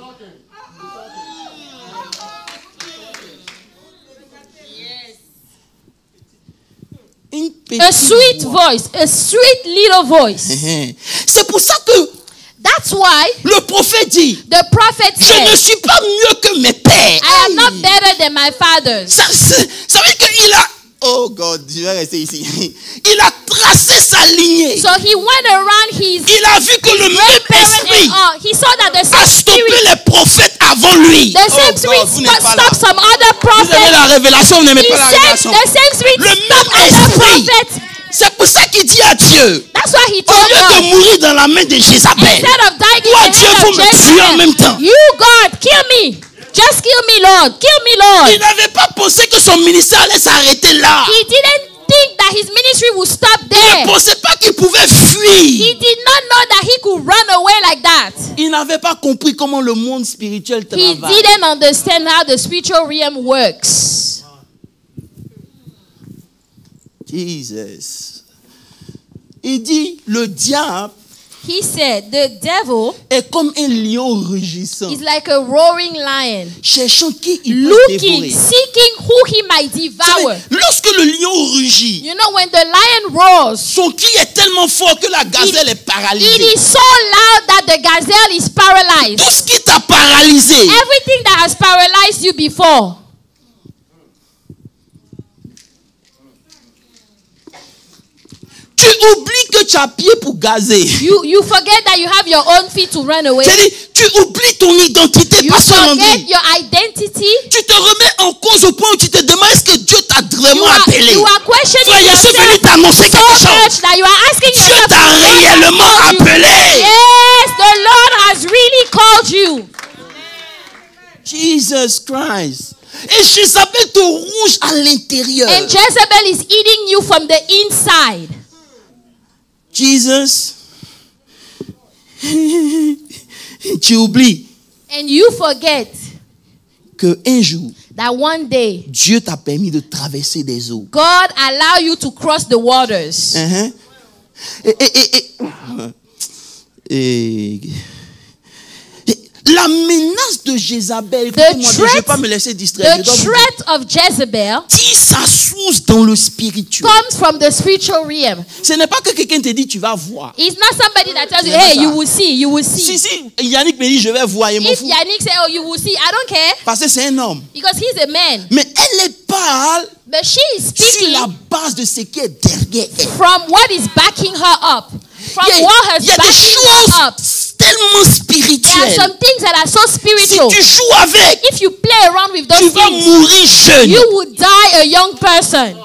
Une petite A sweet voix. voice, a sweet little voice. C'est pour ça que That's why le prophète dit, the prophet je ne said, suis pas mieux que mes pères. I am not better than my fathers. Ça veut dire qu'il a, oh God, je vais rester ici. Il a tracé sa lignée. So he went around his Il a vu que le même parent esprit and all. He saw that the a same stoppé spirit, les prophètes avant lui. the same Oh spirit God, vous n'êtes pas là. stopped some other Vous aimez prophets. la révélation, vous n'aimez He pas la said révélation. the same spirit Le stopped même other esprit. prophets. C'est pour ça qu'il dit à Dieu, That's why he au told lieu de God, mourir dans la main de Jézabel, instead of dying toi in the Dieu, hand vous of me tuez en même temps. Jezebel, you God, kill me. Just kill me, Lord. Kill me, Lord. Il n'avait pas pensé que son ministère allait s'arrêter là. He didn't think that his ministry would stop Il there. ne pensait pas qu'il pouvait He fuir. did not know that he could run away like that. Il n'avait pas compris comment le monde spirituel He travaille. didn't understand how the spiritual realm works. Jesus. Il dit, le diable He said, the devil est comme un lion rugissant, is like a roaring lion, cherchant qui il peut looking, dévorer. seeking who he might Vous devour. savez, lorsque le lion rugit, You know, when the lion roars, son cri est tellement fort que la gazelle est it paralysée. is so loud that the gazelle is paralyzed. Tout ce qui t'a paralysé, Everything that has paralyzed you before, tu oublies que tu as pied pour gazer. you forget that you have your own feet to run away. C'est-à-dire, tu oublies ton identité, You pas seulement forget dit. your identity. Tu te remets en cause au point où tu te demandes est-ce que Dieu t'a vraiment appelé. You are questioning Frère, je suis venu yourself t'annoncer so quelque chose. much that you are asking Dieu yourself, t'a "God has réellement called you." appelé. Yes, the Lord has really called you. Jesus Christ. Et Jézabel te ronge à l'intérieur. And Jezebel is eating you from the inside. Jesus. Tu oublies And you forget que un jour, that one day Dieu t'a permis de traverser des eaux. God allow you to cross the waters. Et la menace de Jézabel, The écoutez-moi, je ne vais threat- pas me laisser distraire. The Je dois vous threat of Jezebel dire sa source dans le spirituel. comes from the spiritual realm. Ce n'est pas que quelqu'un te dit tu vas voir. It's not somebody that tells you, C'est pas hey, ça. you will see, you will see. Si Yannick me dit je vais voir, il m'en If fout. Yannick say, oh, you will see, I don't care Parce que c'est un homme. because he's a man. Mais elle parle But she is sur speaking la base de ce qui est derrière elle. from what is backing her up. From what Il y has a des backing her up. choses tellement There are spirituelles. some things that are so Si spiritual. tu joues avec, If you play around with tu those vas things, mourir jeune. you would die a young person.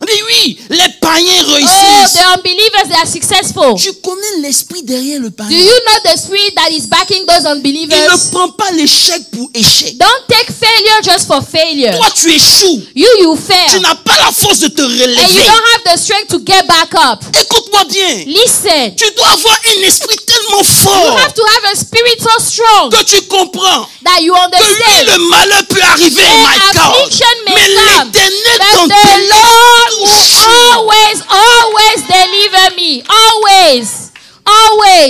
On dit oui, les païens Oh, réussissent. the unbelievers, they are successful. Tu connais l'esprit derrière le Do païen. you know the spirit that is backing those Il ne unbelievers? prend pas l'échec pour échec. Don't take failure just for failure. Toi, tu échoues. You Tu fail. n'as pas la force de te And you relever. don't have the strength to get back up. Écoute-moi bien. Listen. Tu dois avoir un esprit tellement You fort have to have a spirit so strong que tu comprends that you que oui, understand le malheur peut arriver, that my God. affliction may Mais come, l'Éternel but dans the Lord touche. will always deliver me. Always.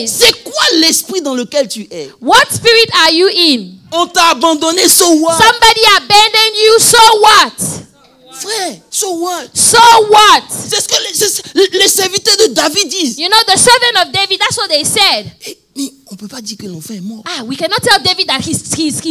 C'est quoi l'esprit dans lequel tu es? What spirit are you in? On t'a abandonné, so what? Somebody abandoned you, so what? Frère, so what? So what? C'est ce que les serviteurs de David disent. You know, the servant of David, that's what they said. Mais on ne peut pas dire que l'enfant est mort. We cannot tell David that his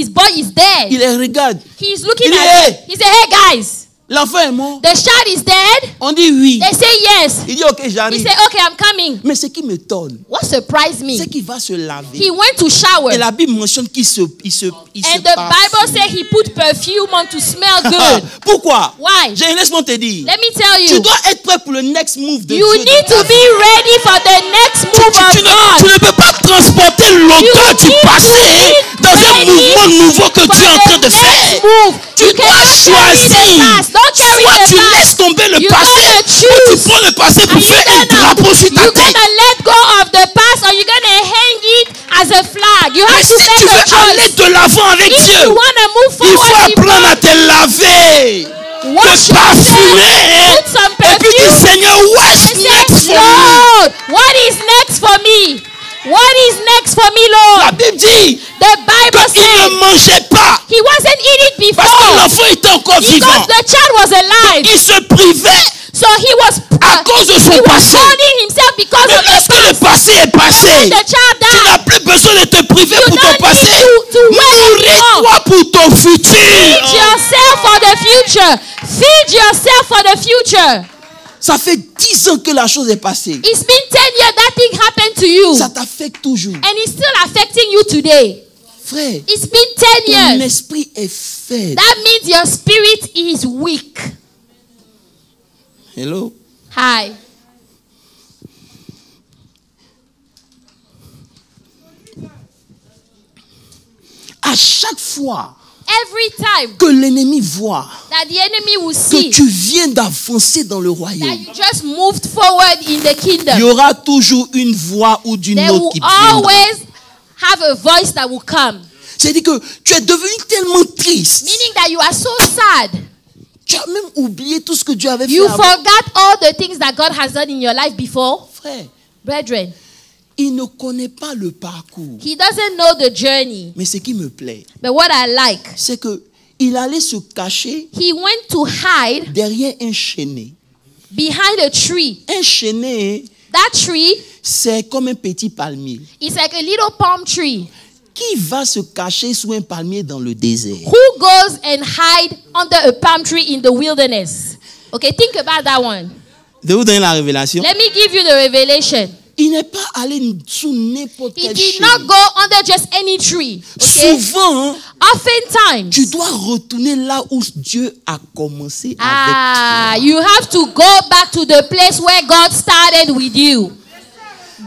boy is dead. Il les regarde. He's looking Il dit, at hey. him. He said, hey guys, L'enfant est mort. The child is dead. On dit oui. They say yes. Il dit ok, He j'arrive. say, okay, I'm coming. Mais ce qui m'étonne, What surprised me? c'est qu'il va se laver. He went to shower. Et la Bible mentionne qu'il se And the Bible parfume. said he put perfume on to smell good. Pourquoi? Why? Laisse-moi te dire. Let me tell Tu you. dois être prêt pour le next move de You Dieu. need to be ready for the next move Tu of ne God. peux pas transporter l'odeur du passé dans un mouvement nouveau que Dieu est en train de faire. Tu dois choisir. Soit tu laisses tomber le passé, ou tu prends le passé pour faire un drapeau sur ta You're tête. gonna let go of the past, or you're gonna hang it as a flag. You Mais have to si tu make a veux aller choice. de l'avant avec If Dieu, you wanna move il faut forward, apprendre à te laver, wash te parfumer, put some et puis dire perfume, Seigneur, what's and next say, for me? Lord, what is next for me? What is next for me, La Lord? Bible dit The Bible qu'il ne says mangeait pas he wasn't eating parce que before l'enfant était encore because vivant. the child was alive. Il se privait So he was à cause de son he was passé. holding himself because Mais of the lorsque le past. passé est passé, The child tu died. n'as plus besoin de te priver You pour ton don't passé. need to wait Nourris-toi pour ton futur. Feed yourself for the future. Feed yourself for the future. Ça fait 10 ans que la chose est passée. It's been 10 years that thing happened to you. Ça t'affecte toujours. And it's still affecting you today. Frère, It's been 10 ton years. esprit est faible. That means your spirit is weak. Hello? Hi. À chaque fois Every time que l'ennemi voit that the enemy will que see tu viens d'avancer dans le that royaume, you just moved forward in the il y kingdom, aura toujours une voix ou d'une they autre will qui viendra. always have a voice that will come. C'est-à-dire que tu es devenu tellement triste. Meaning that you are so sad. Tu as même oublié tout ce que Dieu avait fait You avant. forgot all the things that God has done in your life before. Frère, Brethren, il ne connaît pas le parcours. he doesn't know the journey. Mais ce qui me plaît, But what I like, c'est que il allait se cacher he went to hide derrière un chêne. behind a tree. Un chêne, That tree c'est comme un petit palmier. is like a little palm tree. Qui va se cacher sous un palmier dans le désert? Who goes and hide under a palm tree in the wilderness? Okay, think about that one. De vous donner la révélation. Let me give you the revelation. Il n'est pas allé sous n'importe He quel did chêne. not go under just any tree. Okay? Souvent, Oftentimes, tu dois retourner là où Dieu a commencé Ah, avec you have to go back to the place where God started with you.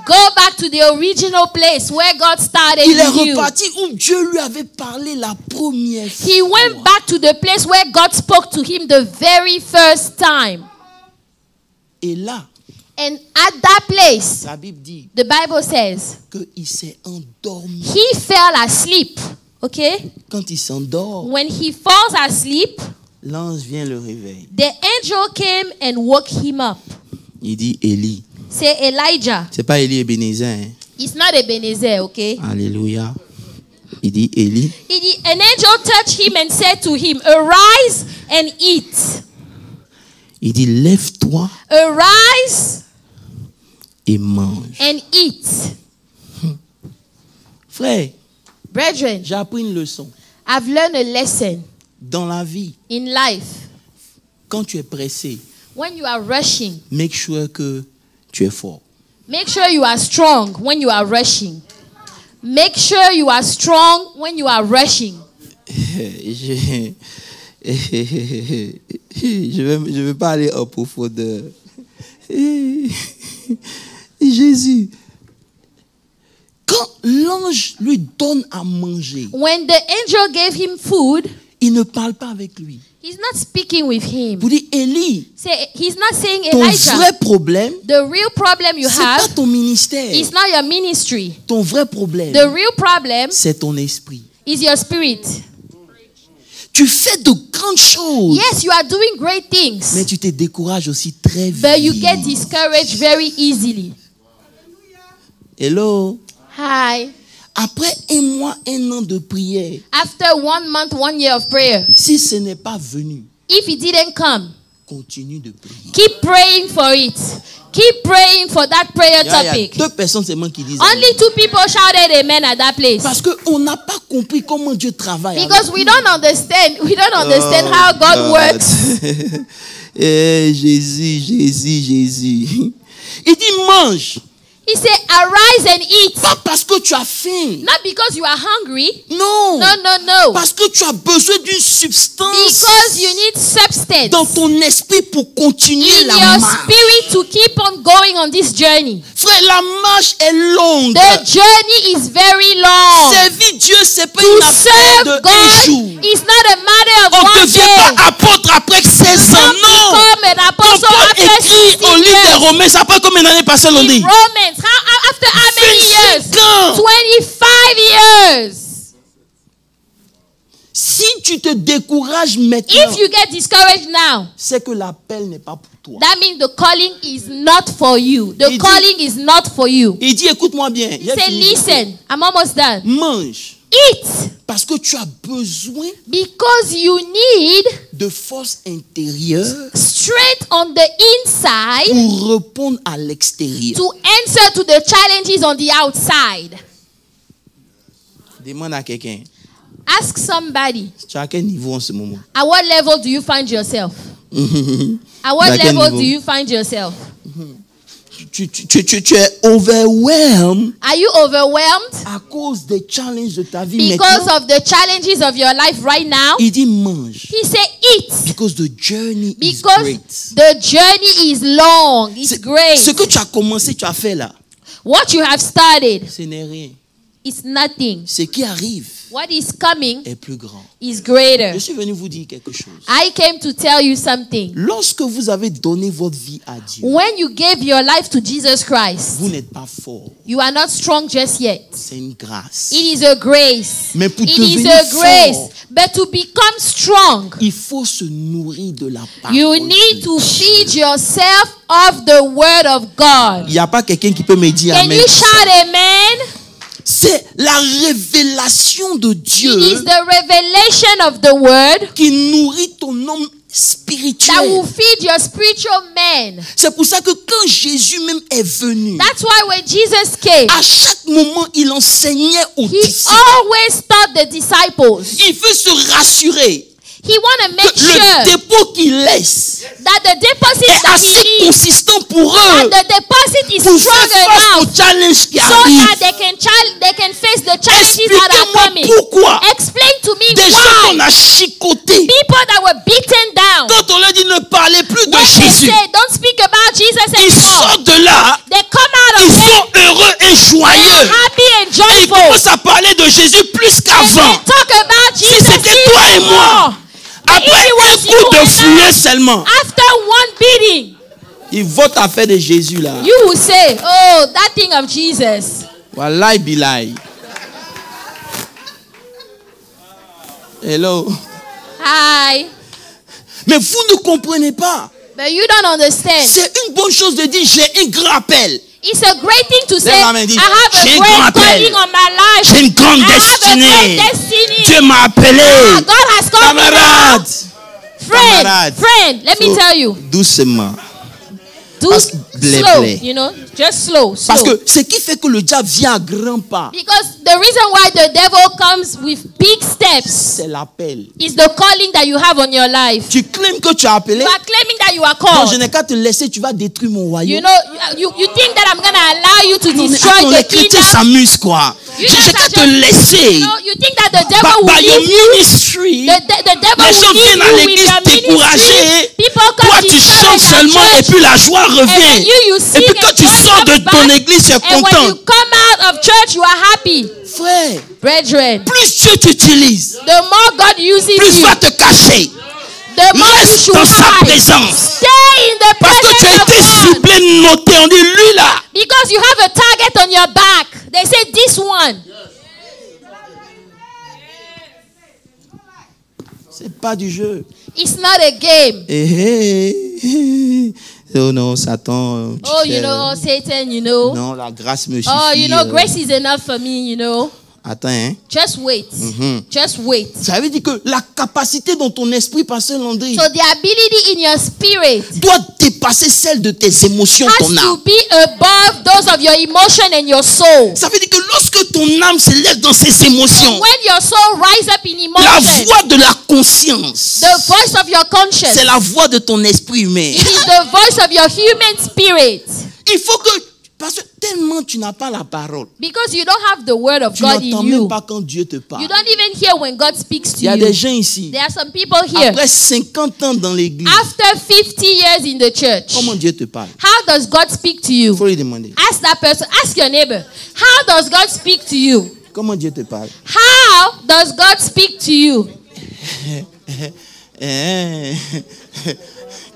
Go back to the original place where God started toi. Il est with you. reparti où Dieu lui avait parlé la première fois. He went back to the place where God spoke to him the very first time. Et là, And at that place, la Bible dit the Bible says, qu'il s'est endormi. he fell asleep. Okay? Quand il s'endort, When he falls asleep, l'ange vient le réveiller. the angel came and woke him up. Il dit Élie. Say Elijah. C'est pas Élie Ebenezer. Hein? It's not Ebenezer, okay? Alléluia. Il dit Élie. An angel touched him and said to him, arise and eat. Il dit lève-toi Arise et mange. and eat. Frère, Brethren, j'ai appris une leçon. I've learned a lesson Dans la vie, in life. quand tu es pressé, When you are rushing, make sure que tu es fort. make sure you are strong when you are rushing. Make sure you are strong when you are rushing. Je vais pas aller en profondeur. Jésus, quand l'ange lui donne à manger, When the angel gave him food, il ne parle pas avec lui. he's not speaking with him. Vous dites, Élie, He's not saying, ton Elijah, vrai problème, the real problem you c'est pas have ton ministère. is not your ministry. Ton vrai problème, The real problem c'est ton esprit. is your spirit. Tu fais de grandes choses, Yes, you are doing great mais things, tu te décourages aussi très vite. but you get discouraged very easily. Hello. Hi. Après 1 mois, 1 an de prière, After 1 month, 1 year of prayer, si ce n'est pas venu, if it didn't come, continue de prier. Keep praying for it. Keep praying for that prayer Il y a topic. 2 personnes seulement qui disent Only 2 people shouted amen at that place. parce qu'on n'a pas compris comment Dieu travaille. Because we don't understand. We don't understand how God works. Jésus. Il dit mange. He said, arise and eat. Pas parce que tu as faim. Not because you are hungry. Non. No. Parce que tu as besoin d'une substance Because you need substance dans ton esprit pour continuer in la your marche. spirit to keep on going on this journey. Frère, la marche est longue. The journey is very long. Servir Dieu, c'est pas To une affaire de serve un jour. God is not a matter of On ne one devient day. pas apôtre après 16 ans. Don't Non. become an Quand apostle Paul after écrit 16 au livre des years. Romains, ça prend combien d'années passées l'on dit? Romans, after how many years? 25 ans. 25 years. Si tu te décourages maintenant, If you get discouraged now, c'est que l'appel n'est pas pour toi. that means the calling is not for you. The Il dit- calling is not for you. Il dit, écoute-moi bien. J'ai Say, fini. listen, I'm almost done. Mange. Eat Parce que tu as besoin because you need de force intérieure strength on the inside pour répondre à l'extérieur. to answer to the challenges on the outside. Demande à quelqu'un. Ask somebody, Tu as à quel niveau en ce moment? at what level do you find yourself? At what À quel level niveau? do you find yourself? Tu es overwhelmed Are you overwhelmed à cause des challenges de ta vie because maintenant. of the challenges of your life right now? Il dit mange. He said, eat Because the journey is because great. the journey is long. It's great. Ce que tu as commencé, tu as fait là, What you have started ce n'est rien. is nothing. Ce qui arrive What is coming est plus grand. is greater. Je suis venu vous dire quelque chose. I came to tell you something. Lorsque vous avez donné votre vie à Dieu, When you gave your life to Jesus Christ, vous n'êtes pas fort. you are not strong just yet. C'est une grâce. It is a grace. Mais pour It is devenir a grace. fort, But to become strong, il faut se nourrir de la parole. you need to feed yourself of the word of God. Il n'y a pas quelqu'un qui peut me dire Can amen. you shout amen? C'est la révélation de Dieu It is the revelation of the word qui nourrit ton homme that spirituel. will feed your spiritual man. C'est pour ça que quand Jésus même est venu, That's why when Jesus came, à chaque moment, il enseignait aux he disciples. always taught the disciples. Il veut se rassurer He want to make que le sure dépôt qu'il laisse that the deposit est that he assez leaves, consistant pour that eux the deposit is pour strong faire face enough aux challenges qui so arrivent. that they can face the challenges that are Expliquez-moi coming. pourquoi Explain to me des gens qu'on why a chicotés, people that were beaten down, quand on leur dit ne parlez plus de when they Jésus, say don't speak about Jesus ils anymore, sortent de là, they come out ils of there sont heureux et joyeux. happy and Et ils joyful. commencent à parler de Jésus plus And qu'avant. they talk about Si Jesus c'était toi et even moi, more. après if it was un coup you de and fouet I, seulement, After one beating, ils votent à faire de Jésus là. you will say, oh, that thing of Jesus. Wallahi billahi. Hello. Hi. Mais vous ne comprenez pas. But you don't understand. C'est une bonne chose de dire j'ai un grand appel. It's a great thing to say, la I main, dis, have j'ai a un great grand appel. calling on my life. J'ai une grande I have a destinée. great destiny. Dieu m'a appelé. Ah, God has called me now. Camarade. Friend, friend, let me So, tell you. doucement. Do Parce que- slow, blé. you know, just slow, slow. Parce que ce qui fait que le diable vient à grands pas, Because the reason why the devil comes with big steps c'est l'appel. is the calling that you have on your life. Tu claimes que tu as appelé. You are claiming that you are Non, called. je n'ai qu'à te laisser, tu vas détruire mon royaume. You know, you think that I'm going to allow you to Non, mais destroy attends, the les chrétiens kingdom? s'amusent quoi. You J'ai guys qu'à are te just- laisser. No, you think that the devil will By your leave you? ministry, The devil les gens will leave viennent à you with l'église your ministry. découragés. People come Toi, tu discouraged chantes at seulement et church. puis la joie And revient. when you Et sing puis quand and tu joy sors de comes ton back, église, tu es and when content. you come out of church, you are happy. Frère, Brethren, plus Dieu t'utilise, the more God uses plus you, va te cacher. the more you Reste should dans sa hide. présence. Stay in the Parce que tu as presence été of God. ciblé, noté. On dit lui là. Because you have a target on your back. They say this one. C'est pas du jeu. It's not a game. Oh non, Satan. Oh, you know, Satan, you know. Non, la grâce me suffit. Oh, you know, grace is enough for me, you know. Attends, hein. Just wait. Just wait. Ça veut dire que la capacité dans ton esprit, Pasteur Landry, So the ability in your spirit doit dépasser celle de tes émotions, has ton to âme. be above those of your emotion and your soul. Ça veut dire que lorsque ton âme s'élève dans ses émotions, When your soul rise up in la emotion, voix de la conscience, the voice of your conscience, c'est la voix de ton esprit humain. it is the voice of your human spirit. Il faut que, parce que tellement tu n'as pas la parole, Because you don't have the word of tu God n'entends in même you. pas quand Dieu te parle. You don't even hear when God speaks to Il y a des you. gens ici, There are some people here, après 50 ans dans l'église, after 50 years in the church, comment Dieu te parle? how does God speak to Il you? faut lui demander. Ask that person, ask your neighbor, how does God speak to you? Comment Dieu te parle? How does God speak to you?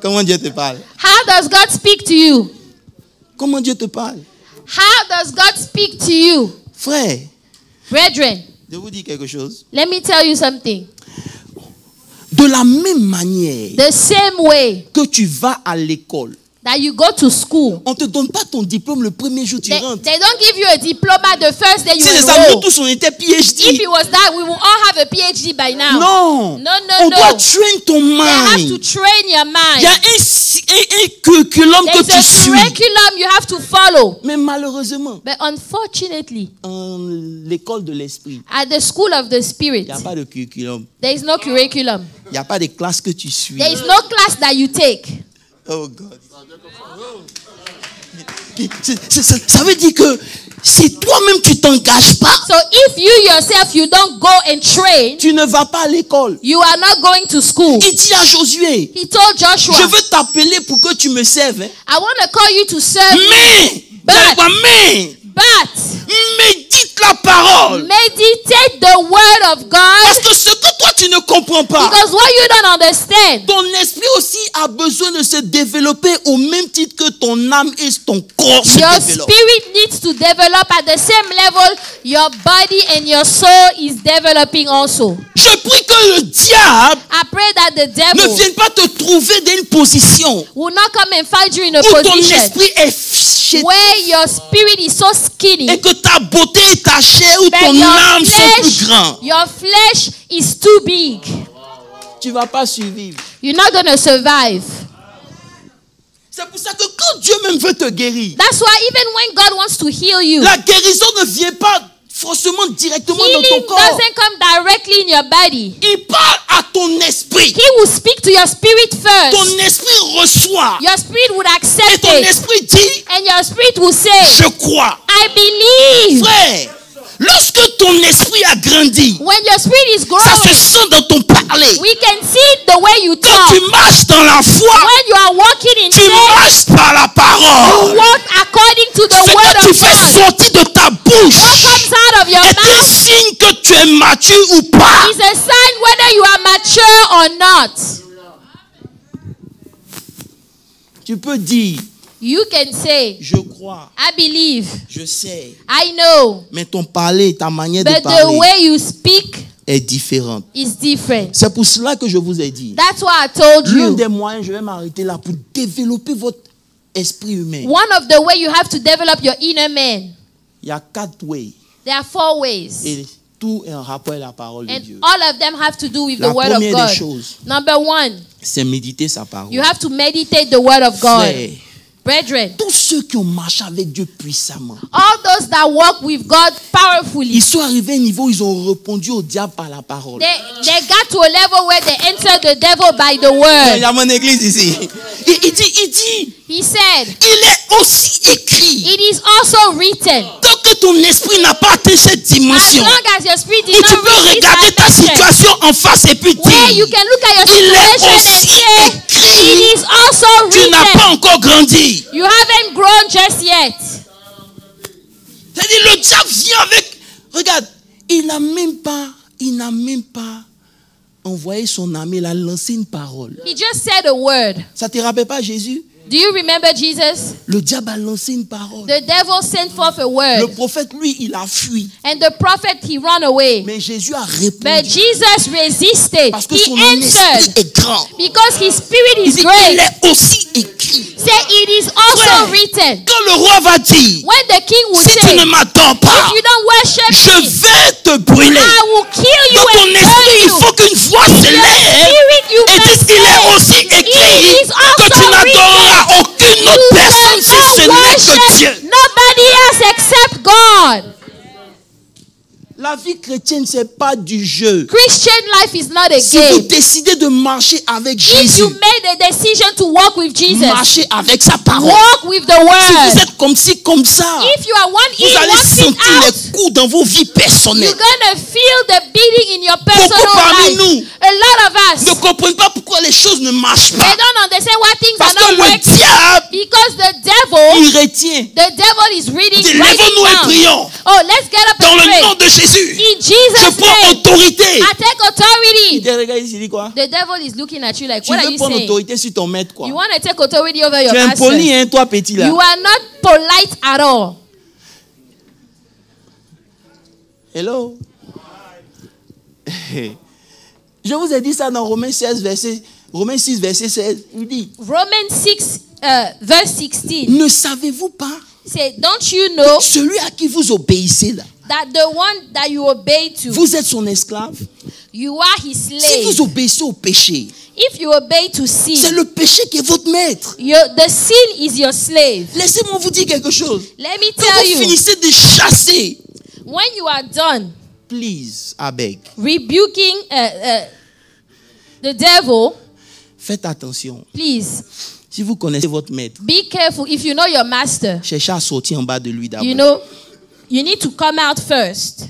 Comment Dieu te parle? How does God speak to you? Comment Dieu te parle? How does God speak to you? Frère, Brethren, je vous dis quelque chose. let me tell you something. De la même manière The same way que tu vas à l'école, that you go to school, on ne te donne pas ton diplôme le premier jour où tu they rentres. don't give you a diploma the first day you Si les amis enroll. tous on était If PhD. it was that, we will all have a PhD by now. Non. No, On no, doit no. train ton They have to mind. train your Il y a mind. un curriculum que There's tu a suis. curriculum you have to follow. Mais malheureusement, But unfortunately, en l'école de l'esprit, at the school of the il spirit, n'y a pas de curriculum. there is no curriculum. Il n'y a pas de classe que tu suis. There is no class that you take. Oh God. Ça veut dire que si toi-même tu t'engages pas, So if you yourself, you don't go and train, tu ne vas pas à l'école. you are not going to school. Il dit à Josué, He told Joshua, je veux t'appeler pour que tu me serves. Hein. I want to call you to serve me, Mais, but médite la parole. meditate the word of Parce God, que ce que toi tu ne comprends pas, because what you don't understand, ton esprit aussi a besoin de se développer au même titre que ton âme et ton corps se your développent. spirit needs to develop at the same level your body and your soul is developing also. Je prie que le diable I pray that the ne devil vienne pas te trouver dans une position will not come and find you in a où ton position esprit est fiché where your spirit is so skinny, et que ta beauté et ta chair ou but ton âme sont plus grands. your flesh is too big. Tu ne vas pas survivre. You're not going to survive. C'est pour ça que quand Dieu même veut te guérir, That's why even when God wants to heal you, la guérison ne vient pas forcément directement dans ton healing corps. doesn't come directly in your body. Il parle à ton esprit. He will speak to your spirit first. Ton esprit reçoit. Your spirit would Et accept ton it. esprit dit, And your spirit will say, je crois. I believe. Frère, lorsque ton esprit a grandi, When your spirit is ça se growing, sent dans ton parler. we can see the way you Quand talk. tu marches dans la foi, When you are walking in tu faith, marches par la parole. walk according to the Ce word que tu of fais God. sortir de ta What bouche comes out of your est un mouth signe que tu es mature ou pas. is a sign whether you are mature or not. Tu peux dire, You can say, je crois, I believe, je sais, I know, mais ton parler, ta manière de but the parler way you speak est différente. is different. C'est pour cela que je vous ai dit. That's why I told L'un you. des moyens, je vais m'arrêter là pour développer votre esprit humain. One of the way you have to develop your inner man. Il y a 4 ways. There are 4 ways. Et tout est en rapport avec la parole de And Dieu. all of them have to do with La the word of première God. des choses, Number 1, c'est méditer sa parole. you have to meditate the word of God. Frère, Brethren, tous ceux qui ont marché avec Dieu puissamment, all those that walk with God powerfully, ils sont arrivés à un niveau où ils ont répondu au diable par la parole. they got to a level where they enter the devil by the Il word. y a mon église ici. Il dit, He said, il est aussi écrit. it is also written. Tant que ton esprit n'a pas atteint cette As dimension, long as your spirit où did tu not peux reach regarder ta this dimension, situation en face et puis where you dire, can look at your il est situation and aussi say, écrit. it is also Tu n'as pas written. encore grandi. You haven't grown just yet. C'est-à-dire, le diable vient avec. Regarde, il n'a même pas envoyé son ami, il a lancé une parole. He just said a word. Ça te rappelle pas Jésus? Do you remember Jesus? Le diable a lancé une parole. The devil sent forth a Le word. prophète, lui, il a fui. And the prophet, he ran away. Mais Jésus a But répondu. Jesus resisted. Parce que He son esprit answered. est grand. Because his spirit Il is dit, il great. est aussi écrit. Say it is also Frère, written. quand le roi va dire, When the king will si tu say, ne m'attends pas, if you don't worship je me, vais te brûler. I will kill you Dans ton and esprit, burn il you. faut qu'une voix se lève Spirit, you et dise, must il est say, aussi it écrit is que also tu n'adoreras aucune autre you personne si ce will not n'est que worship Dieu. nobody else except God. La vie chrétienne, c'est pas du jeu. Christian life is not a Si vous game. décidez de marcher avec If Jésus, you made a decision to walk with Jesus, marchez avec sa parole. walk with the Si vous word. êtes comme ci, comme ça, If you are one vous in, allez one feet sentir out, les coups dans vos vies personnelles. you're gonna feel the beating in your personal Beaucoup parmi life. nous A lot of us, ne comprennent pas pourquoi les choses ne marchent they pas. don't understand why things Parce are que not le working. diable, Because the devil, il retient. the devil is reading, Dit, writing lèvons-nous et down. prions. Oh, let's get up Dans and le pray. nom de Jésus, In je Jesus' prends name, autorité. I take authority. Il te regarde ici, il dit quoi? The devil is looking at you like, Tu what are veux you prendre saying? autorité sur ton maître, quoi? You want to take authority over your Tu es master. impoli, hein, toi, petit, là. You are not polite at all. Hello? Je vous ai dit ça dans Romains 6, verset 16. Il dit, Romans 6, verse 16. ne savez-vous pas Say, don't you know celui à qui vous obéissez là, that the one that you obey to, vous êtes son esclave? you are his Si slave. vous obéissez au péché, If you obey to c'est sin, le péché qui est votre maître. the sin is your slave. Laissez-moi vous dire quelque chose. Let me Quand tell vous you, finissez de chasser, when you are done please, I beg, rebuking the devil, faites attention. please Si vous connaissez votre maître, be careful. If you know your master, cherchez à sortir en bas de lui d'abord. you know, you need to come out first.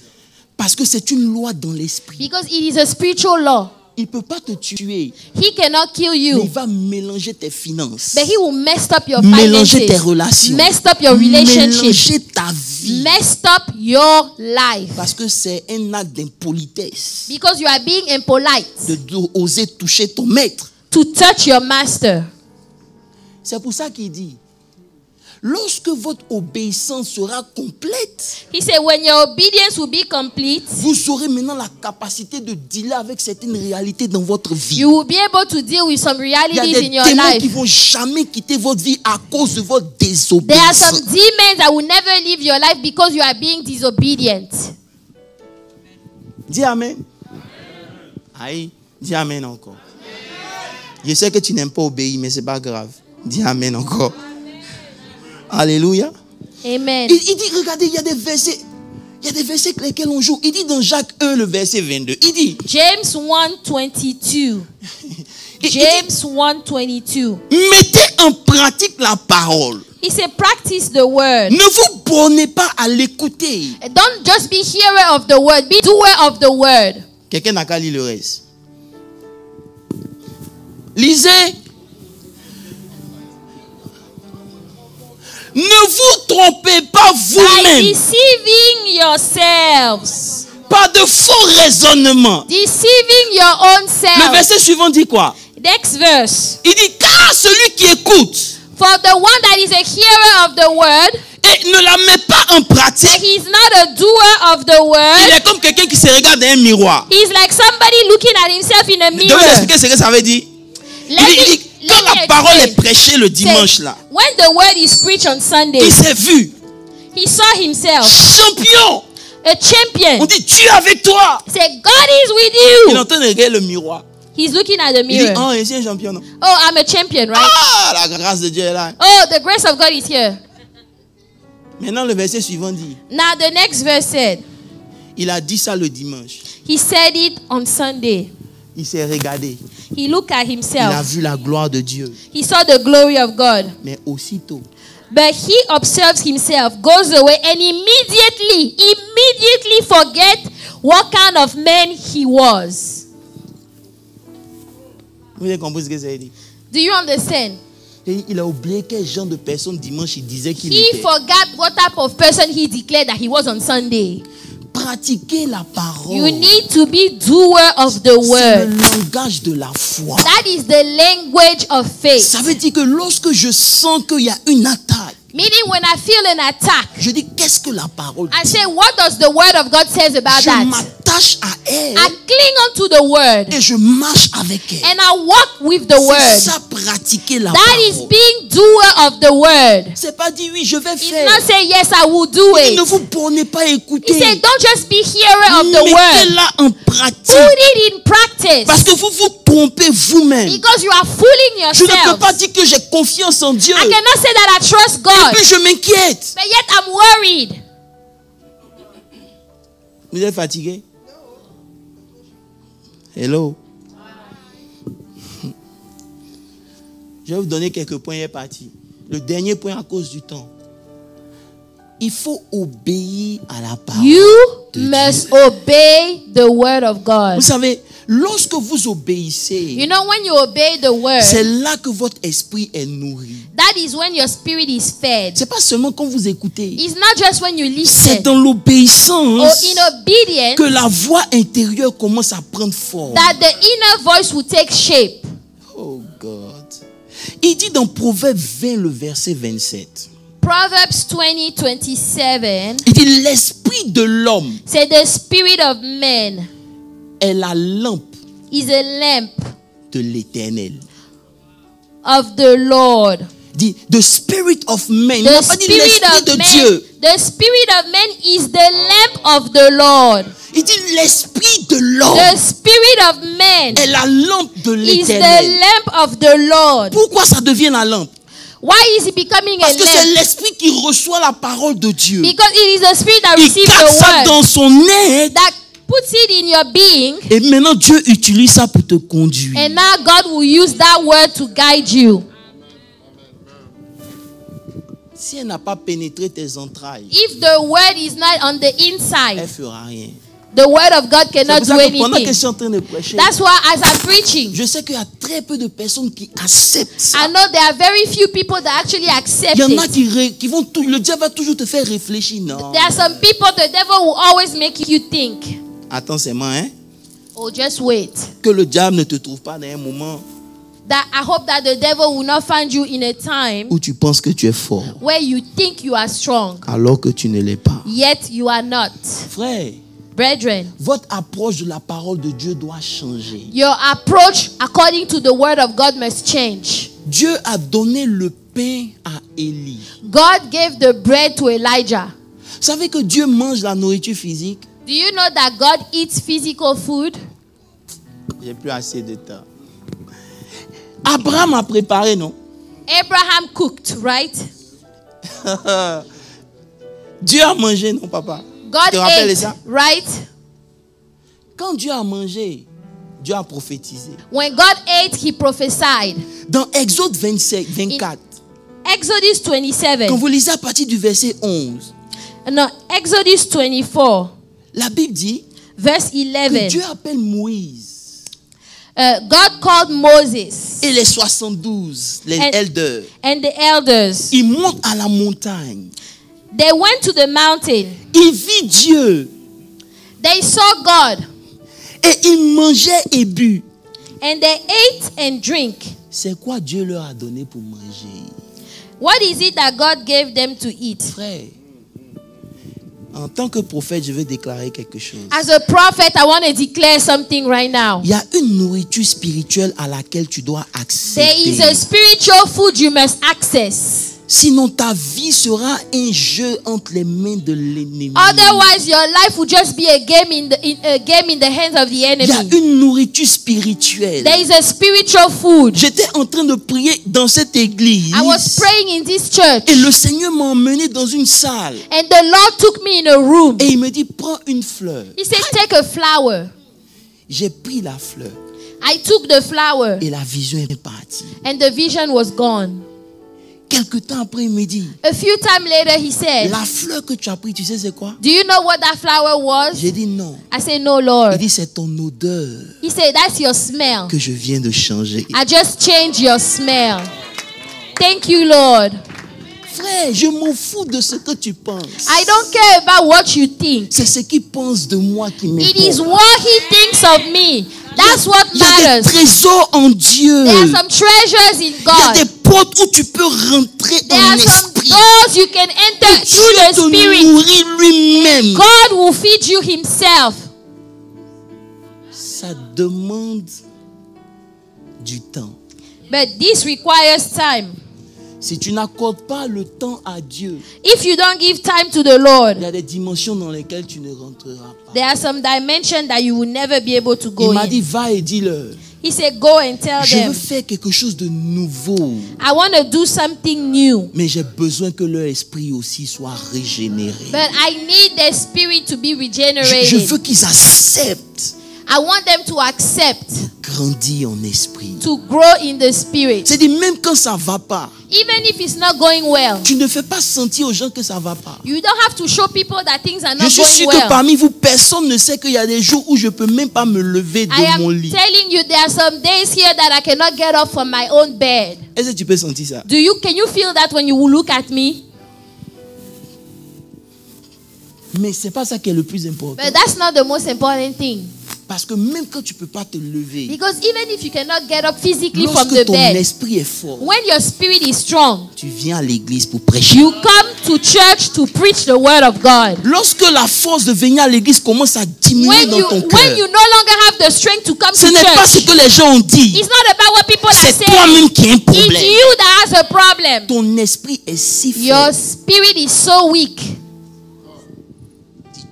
Parce que c'est une loi dans l'esprit. Because it is a spiritual law. Il ne peut pas te tuer, He cannot kill mais il you, va mélanger tes finances, but he will mess up your mélanger tes finances, relations, messed up your relationship, mélanger ta vie. messed up your life. Parce que c'est un acte d'impolitesse Because you are being impolite de oser toucher ton maître. to touch your master. C'est pour ça qu'il dit, lorsque votre obéissance sera complète, He said, when your obedience will be complete, vous aurez maintenant la capacité de dealer avec certaines réalités dans votre vie. you will be able to deal with some Il y a realities des in your démons life. qui vont jamais quitter votre vie à cause de votre There are some désobéissance. demons that will never leave your life because you are being disobedient. Dis Amen. Aïe, dis Amen encore. Je sais que tu n'aimes pas obéir, mais c'est pas grave. Dis Amen encore. Alléluia. Amen. Il dit, regardez, il y a des versets avec lesquels on joue. Il dit dans Jacques 1, le verset 22, il dit, James 1:22. James 1:22. mettez en pratique la parole. He said, practice the word. Ne vous bornez pas à l'écouter. Don't just be hearer of the word, be doer of the word. Quelqu'un n'a qu'à lire le reste. Lisez. Ne vous trompez pas By vous-même. deceiving yourselves. Pas de faux raisonnements. Deceiving your own Le self. verset suivant dit quoi? Next verse. Il dit, car celui qui écoute For the one that is a hearer of the word, et ne la met pas en but pratique, he's not a doer of the il word, est comme quelqu'un qui se regarde dans un miroir. he's like somebody looking at himself in a Je vais vous mirror. expliquer ce que ça veut dire. Il dit, quand la parole est prêchée le dimanche là, When the word is preached on Sunday, il s'est vu he saw himself champion. a champion. On dit, Dieu avec toi. Say, God is with Il est you. en train de regarder le miroir. He's looking at the Il dit, mirror. ah, ici un champion, non? Oh, I'm a champion, right? Ah, la grâce de Dieu est là. Oh, the grace of God is here. Maintenant, le verset suivant dit, Now the next verse said, il a dit ça le dimanche. he said it on Sunday. Il s'est regardé. He looked at Il a himself. vu la gloire de Dieu. He saw the glory of God. Mais aussitôt, But he observes himself, goes away, and immediately forget what kind of man he was. vous avez compris ce que ça veut dire? Do you understand? Et il a oublié quel genre de personne dimanche il disait qu'il He était. forgot what type of person he declared that he was on Sunday. pratiquer la parole. You need to be doer of the C'est word. le langage de la foi. That is the language of faith. Ça veut dire que lorsque je sens qu'il y a une attaque, Meaning when I feel an attack, je dis qu'est-ce que la parole I dit? say, what does the word of God says about Je that? m'attache à elle I cling onto the word et je marche avec elle. and I walk with the C'est word. ça, pratiquer la That is parole. being doer of the word. C'est pas dire oui, je vais It's faire. not say yes, I will do Ne it. vous bornez pas à écouter. He said, don't just be hearer of the word. Mettez-la en pratique. Put it in practice. Parce que vous vous trompez vous-même. Because you are fooling Je ne peux yourself. pas dire que j'ai confiance en Dieu. I cannot say that I trust Et God, puis je m'inquiète. but yet I'm worried. Vous êtes fatigué? Hello. Je vais vous donner quelques points, il est parti. Le dernier point à cause du temps. Il faut obéir à la parole. You de must Dieu. obey the word of God. Vous savez, lorsque vous obéissez, You know, when you obey the word, c'est là que votre esprit est nourri. that is when your spirit is fed. C'est pas seulement quand vous écoutez. It's not just when you C'est listen dans or l'obéissance in obedience que la voix intérieure commence à prendre forme. that the inner voice will take shape. Oh God. Il dit dans Proverbe 20, le verset 27. Proverbs 20:27 Il dit l'esprit de l'homme said the spirit of man est la lampe is a lamp de l'Éternel. of the Lord. Il dit the spirit of man. Il The n'a pas dit spirit l'esprit of de man, Dieu. the spirit of man is the lamp of the Lord. Il dit l'esprit de l'homme The spirit of man est la lampe de is the l'Éternel. lamp of the Lord. Pourquoi ça devient la lampe? Why is it becoming a Parce que c'est lamp? l'esprit qui reçoit la parole de Dieu. Because it is the spirit that Il receives garde ça the word, dans son être. that puts it in your being, Et maintenant Dieu utilise ça pour te conduire. and now God will use that word to guide you. Si elle n'a pas pénétré tes entrailles, If the word is not on the elle ne inside, fera rien. the word of God C'est cannot pour do ça que pendant que je anything. suis en train de prêcher, That's why as I'm preaching, je sais qu'il y a très peu de personnes qui acceptent ça. I know there are very few people that actually accept Il y en a it. qui vont tout, le diable va toujours te faire réfléchir. Non. There are some people the devil will always make you think, Attends seulement, hein, oh, just wait. que le diable ne te trouve pas dans un moment That I hope that the devil will not find you in a time où tu penses que tu es fort, where you think you are strong, alors que tu ne l'es pas. yet you are not. Frère, Brethren, votre approche de la parole de Dieu doit changer. your approach according to the word of God must change. Dieu a donné le pain à Élie. God gave the bread to Elijah. Vous savez que Dieu mange la nourriture physique? Do you know that God eats physical food? J'ai plus assez de temps. Abraham a préparé, non? Abraham cooked, right? Dieu a mangé, non, papa? God Tu te rappelles de ate, ça? right? Quand Dieu a mangé, Dieu a prophétisé. When God ate, he prophesied. Dans Exode 24, Exodus 27. quand vous lisez à partir du verset 11, No, Exodus 24, la Bible dit verse que 11. Dieu appelle Moïse God called Moses et les 72, les And- elders. and the elders. Ils montent à la montagne. They went to the mountain. Ils vit Dieu They saw God et ils mangeaient et bu. and they ate and drink. C'est quoi Dieu leur a donné pour manger? What is it that God gave them to eat? Frère, en tant que prophète, je vais déclarer quelque chose. As a prophet, I want to declare something right now. Il y a une nourriture spirituelle à laquelle tu dois There is a accéder. spiritual food you must access. Sinon, ta vie sera un jeu entre les mains de l'ennemi. Otherwise, your life will just be a game in the hands of the Il y a enemy. une nourriture spirituelle. There is a spiritual food. J'étais en train de prier dans cette église. I was praying in this church, Et le Seigneur m'a emmené dans une salle. and the Lord took me in a room. Et il me dit, prends une fleur. He said, take a flower. J'ai pris la fleur. I took the flower, Et la vision est partie. and the vision was gone. Quelque temps après, il me dit, A few times later, he said, la fleur que tu as prise, tu sais c'est quoi? do you know what that flower was? J'ai dit non. I said, no, Il Lord. dit, c'est ton odeur He said, that's your smell. que je viens de changer. I just changed your smell. Thank you, Lord. Frère, je m'en fous de ce que tu penses. I don't care about what you think. C'est ce qu'il pense de moi qui It is m'importe. what he thinks of me. That's what Il y a des matters. trésors en Dieu. There are some treasures in Il y a God. des portes où tu peux rentrer There en are some esprit. doors you can enter Dieu through the te Spirit. nourrit lui-même. God will feed you himself. Ça demande du temps. But this requires time. Si tu n'accordes pas le temps à Dieu, If you don't give time to the Lord, il y a des dimensions dans lesquelles tu ne rentreras pas. there are some dimensions that you will never be able to go Il m'a in. dit, va et dis-leur, He said, go and tell je veux them, faire quelque chose de nouveau. I want to do something new. Mais j'ai besoin que leur esprit aussi soit régénéré. But I need their spirit to be Je regenerated. veux qu'ils acceptent I want them to accept, grandir en esprit. to grow in the spirit. C'est-à-dire, même quand ça ne va pas, Even if it's not going well, tu ne fais pas sentir aux gens que ça ne va pas. you don't have to show people that things are Je not suis going sûr que well. parmi vous, personne ne sait qu'il y a des jours où je ne peux même pas me lever de I am mon lit. telling you, there are some days here that I cannot get up from my own bed. Est-ce que tu peux sentir ça? Can you feel that when you look at me? Mais ce n'est pas ça qui est le plus important. But that's not the most important thing. Parce que même quand tu ne peux pas te lever, Because even if you cannot get up physically from lorsque the ton bed, esprit est fort, when your spirit is strong, tu viens à l'église pour prêcher. you come to church to preach the word of God. Lorsque la force de venir à l'église commence à diminuer When dans you ton when cœur, you no longer have the strength to come ce to n'est pas ce church, que les gens ont dit. it's not about what people are C'est saying. toi-même qui as un It's problème. you that has a problem. Ton esprit est si Your faible. spirit is so weak.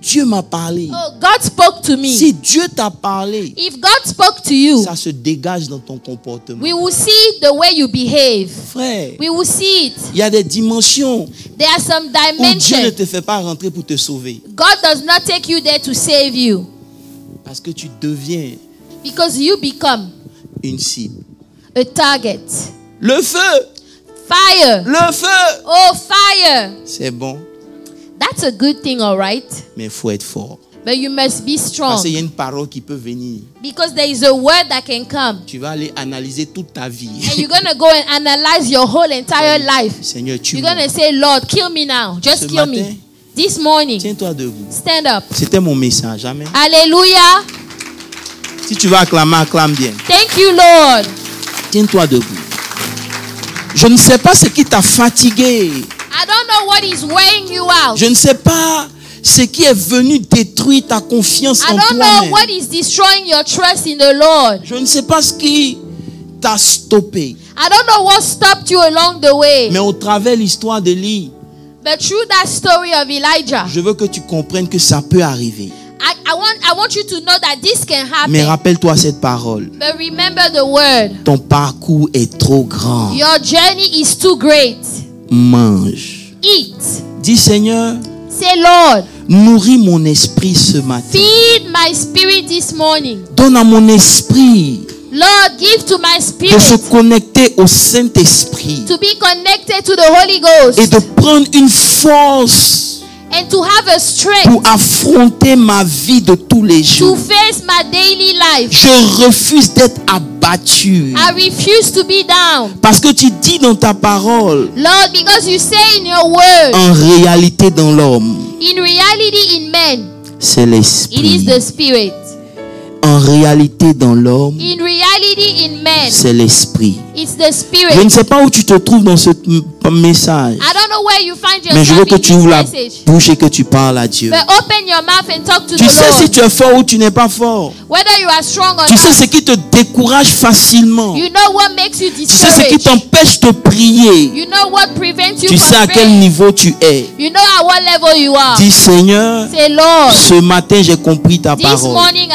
Dieu m'a parlé. Oh, God spoke to me. Si Dieu t'a parlé, If God spoke to you, ça se dégage dans ton comportement. we will see the way you behave. Frère, We will see it. il y a des dimensions There are some où Dieu ne dimensions. te fait pas rentrer pour te sauver. God does not take you there to save you, Parce que tu deviens because you become une cible. a target. Le feu, Fire. le feu. Oh, fire. C'est bon, That's a good thing, all right? mais il faut être fort. But you must be Parce strong, qu'il y a une parole qui peut venir. because there is a word that can come. Tu vas aller analyser toute ta vie. And you're going to go and analyze your whole entire life. Seigneur, tu You're going to say, Lord, kill me now. Just Ce kill matin, me. This morning, Tiens-toi debout. stand up. C'était mon message. Amen. Hallelujah. Si tu vas acclamer, acclame bien. Thank you, Lord. Tiens-toi debout. Je ne sais pas ce qui t'a fatigué. I don't know what is weighing you out. Je ne sais pas ce qui est venu détruire ta confiance I en don't know toi-même. what is destroying your trust in the Lord. Je ne sais pas ce qui t'a stoppé. I don't know what stopped you along the way. Mais au travers de l'histoire d'Élie, But through that story of Elijah, je veux que tu comprennes que ça peut arriver. I want you to know that this can Mais happen. rappelle-toi cette parole. But remember the word. Ton parcours est trop grand. Your journey is too great. Mange. Eat. Dis Seigneur, Say, Lord, nourris mon esprit ce matin. feed my spirit this morning. Donne à mon esprit Lord, give to my de se spirit connecter au Saint-Esprit to be connected to the Holy Ghost et de prendre une force and to have a strength pour affronter ma vie de tous les to jours. face my daily life. Je refuse d'être abattu. I refuse to be down. Parce que tu dis dans ta parole, Lord, because you say in your word, en réalité dans l'homme, in reality in men, c'est it is l'esprit. the spirit. En réalité dans l'homme, In reality in men, c'est l'esprit. it's the spirit. Je ne sais pas où tu te trouves dans ce message, I don't know where you find mais je veux yourself que in tu this ouvres la message. bouche et que tu parles à Dieu. But open your mouth and talk to Tu the sais si Lord. tu es fort ou tu n'es pas fort. Whether you are strong or Tu sais not, ce qui te décourage facilement. you know what makes you Tu sais ce qui discouraged. t'empêche de prier. You know what prevents you Tu sais à from quel praying. niveau tu es. You know at what level you are. Dis Seigneur, Say, Lord, ce matin j'ai compris ta this parole. morning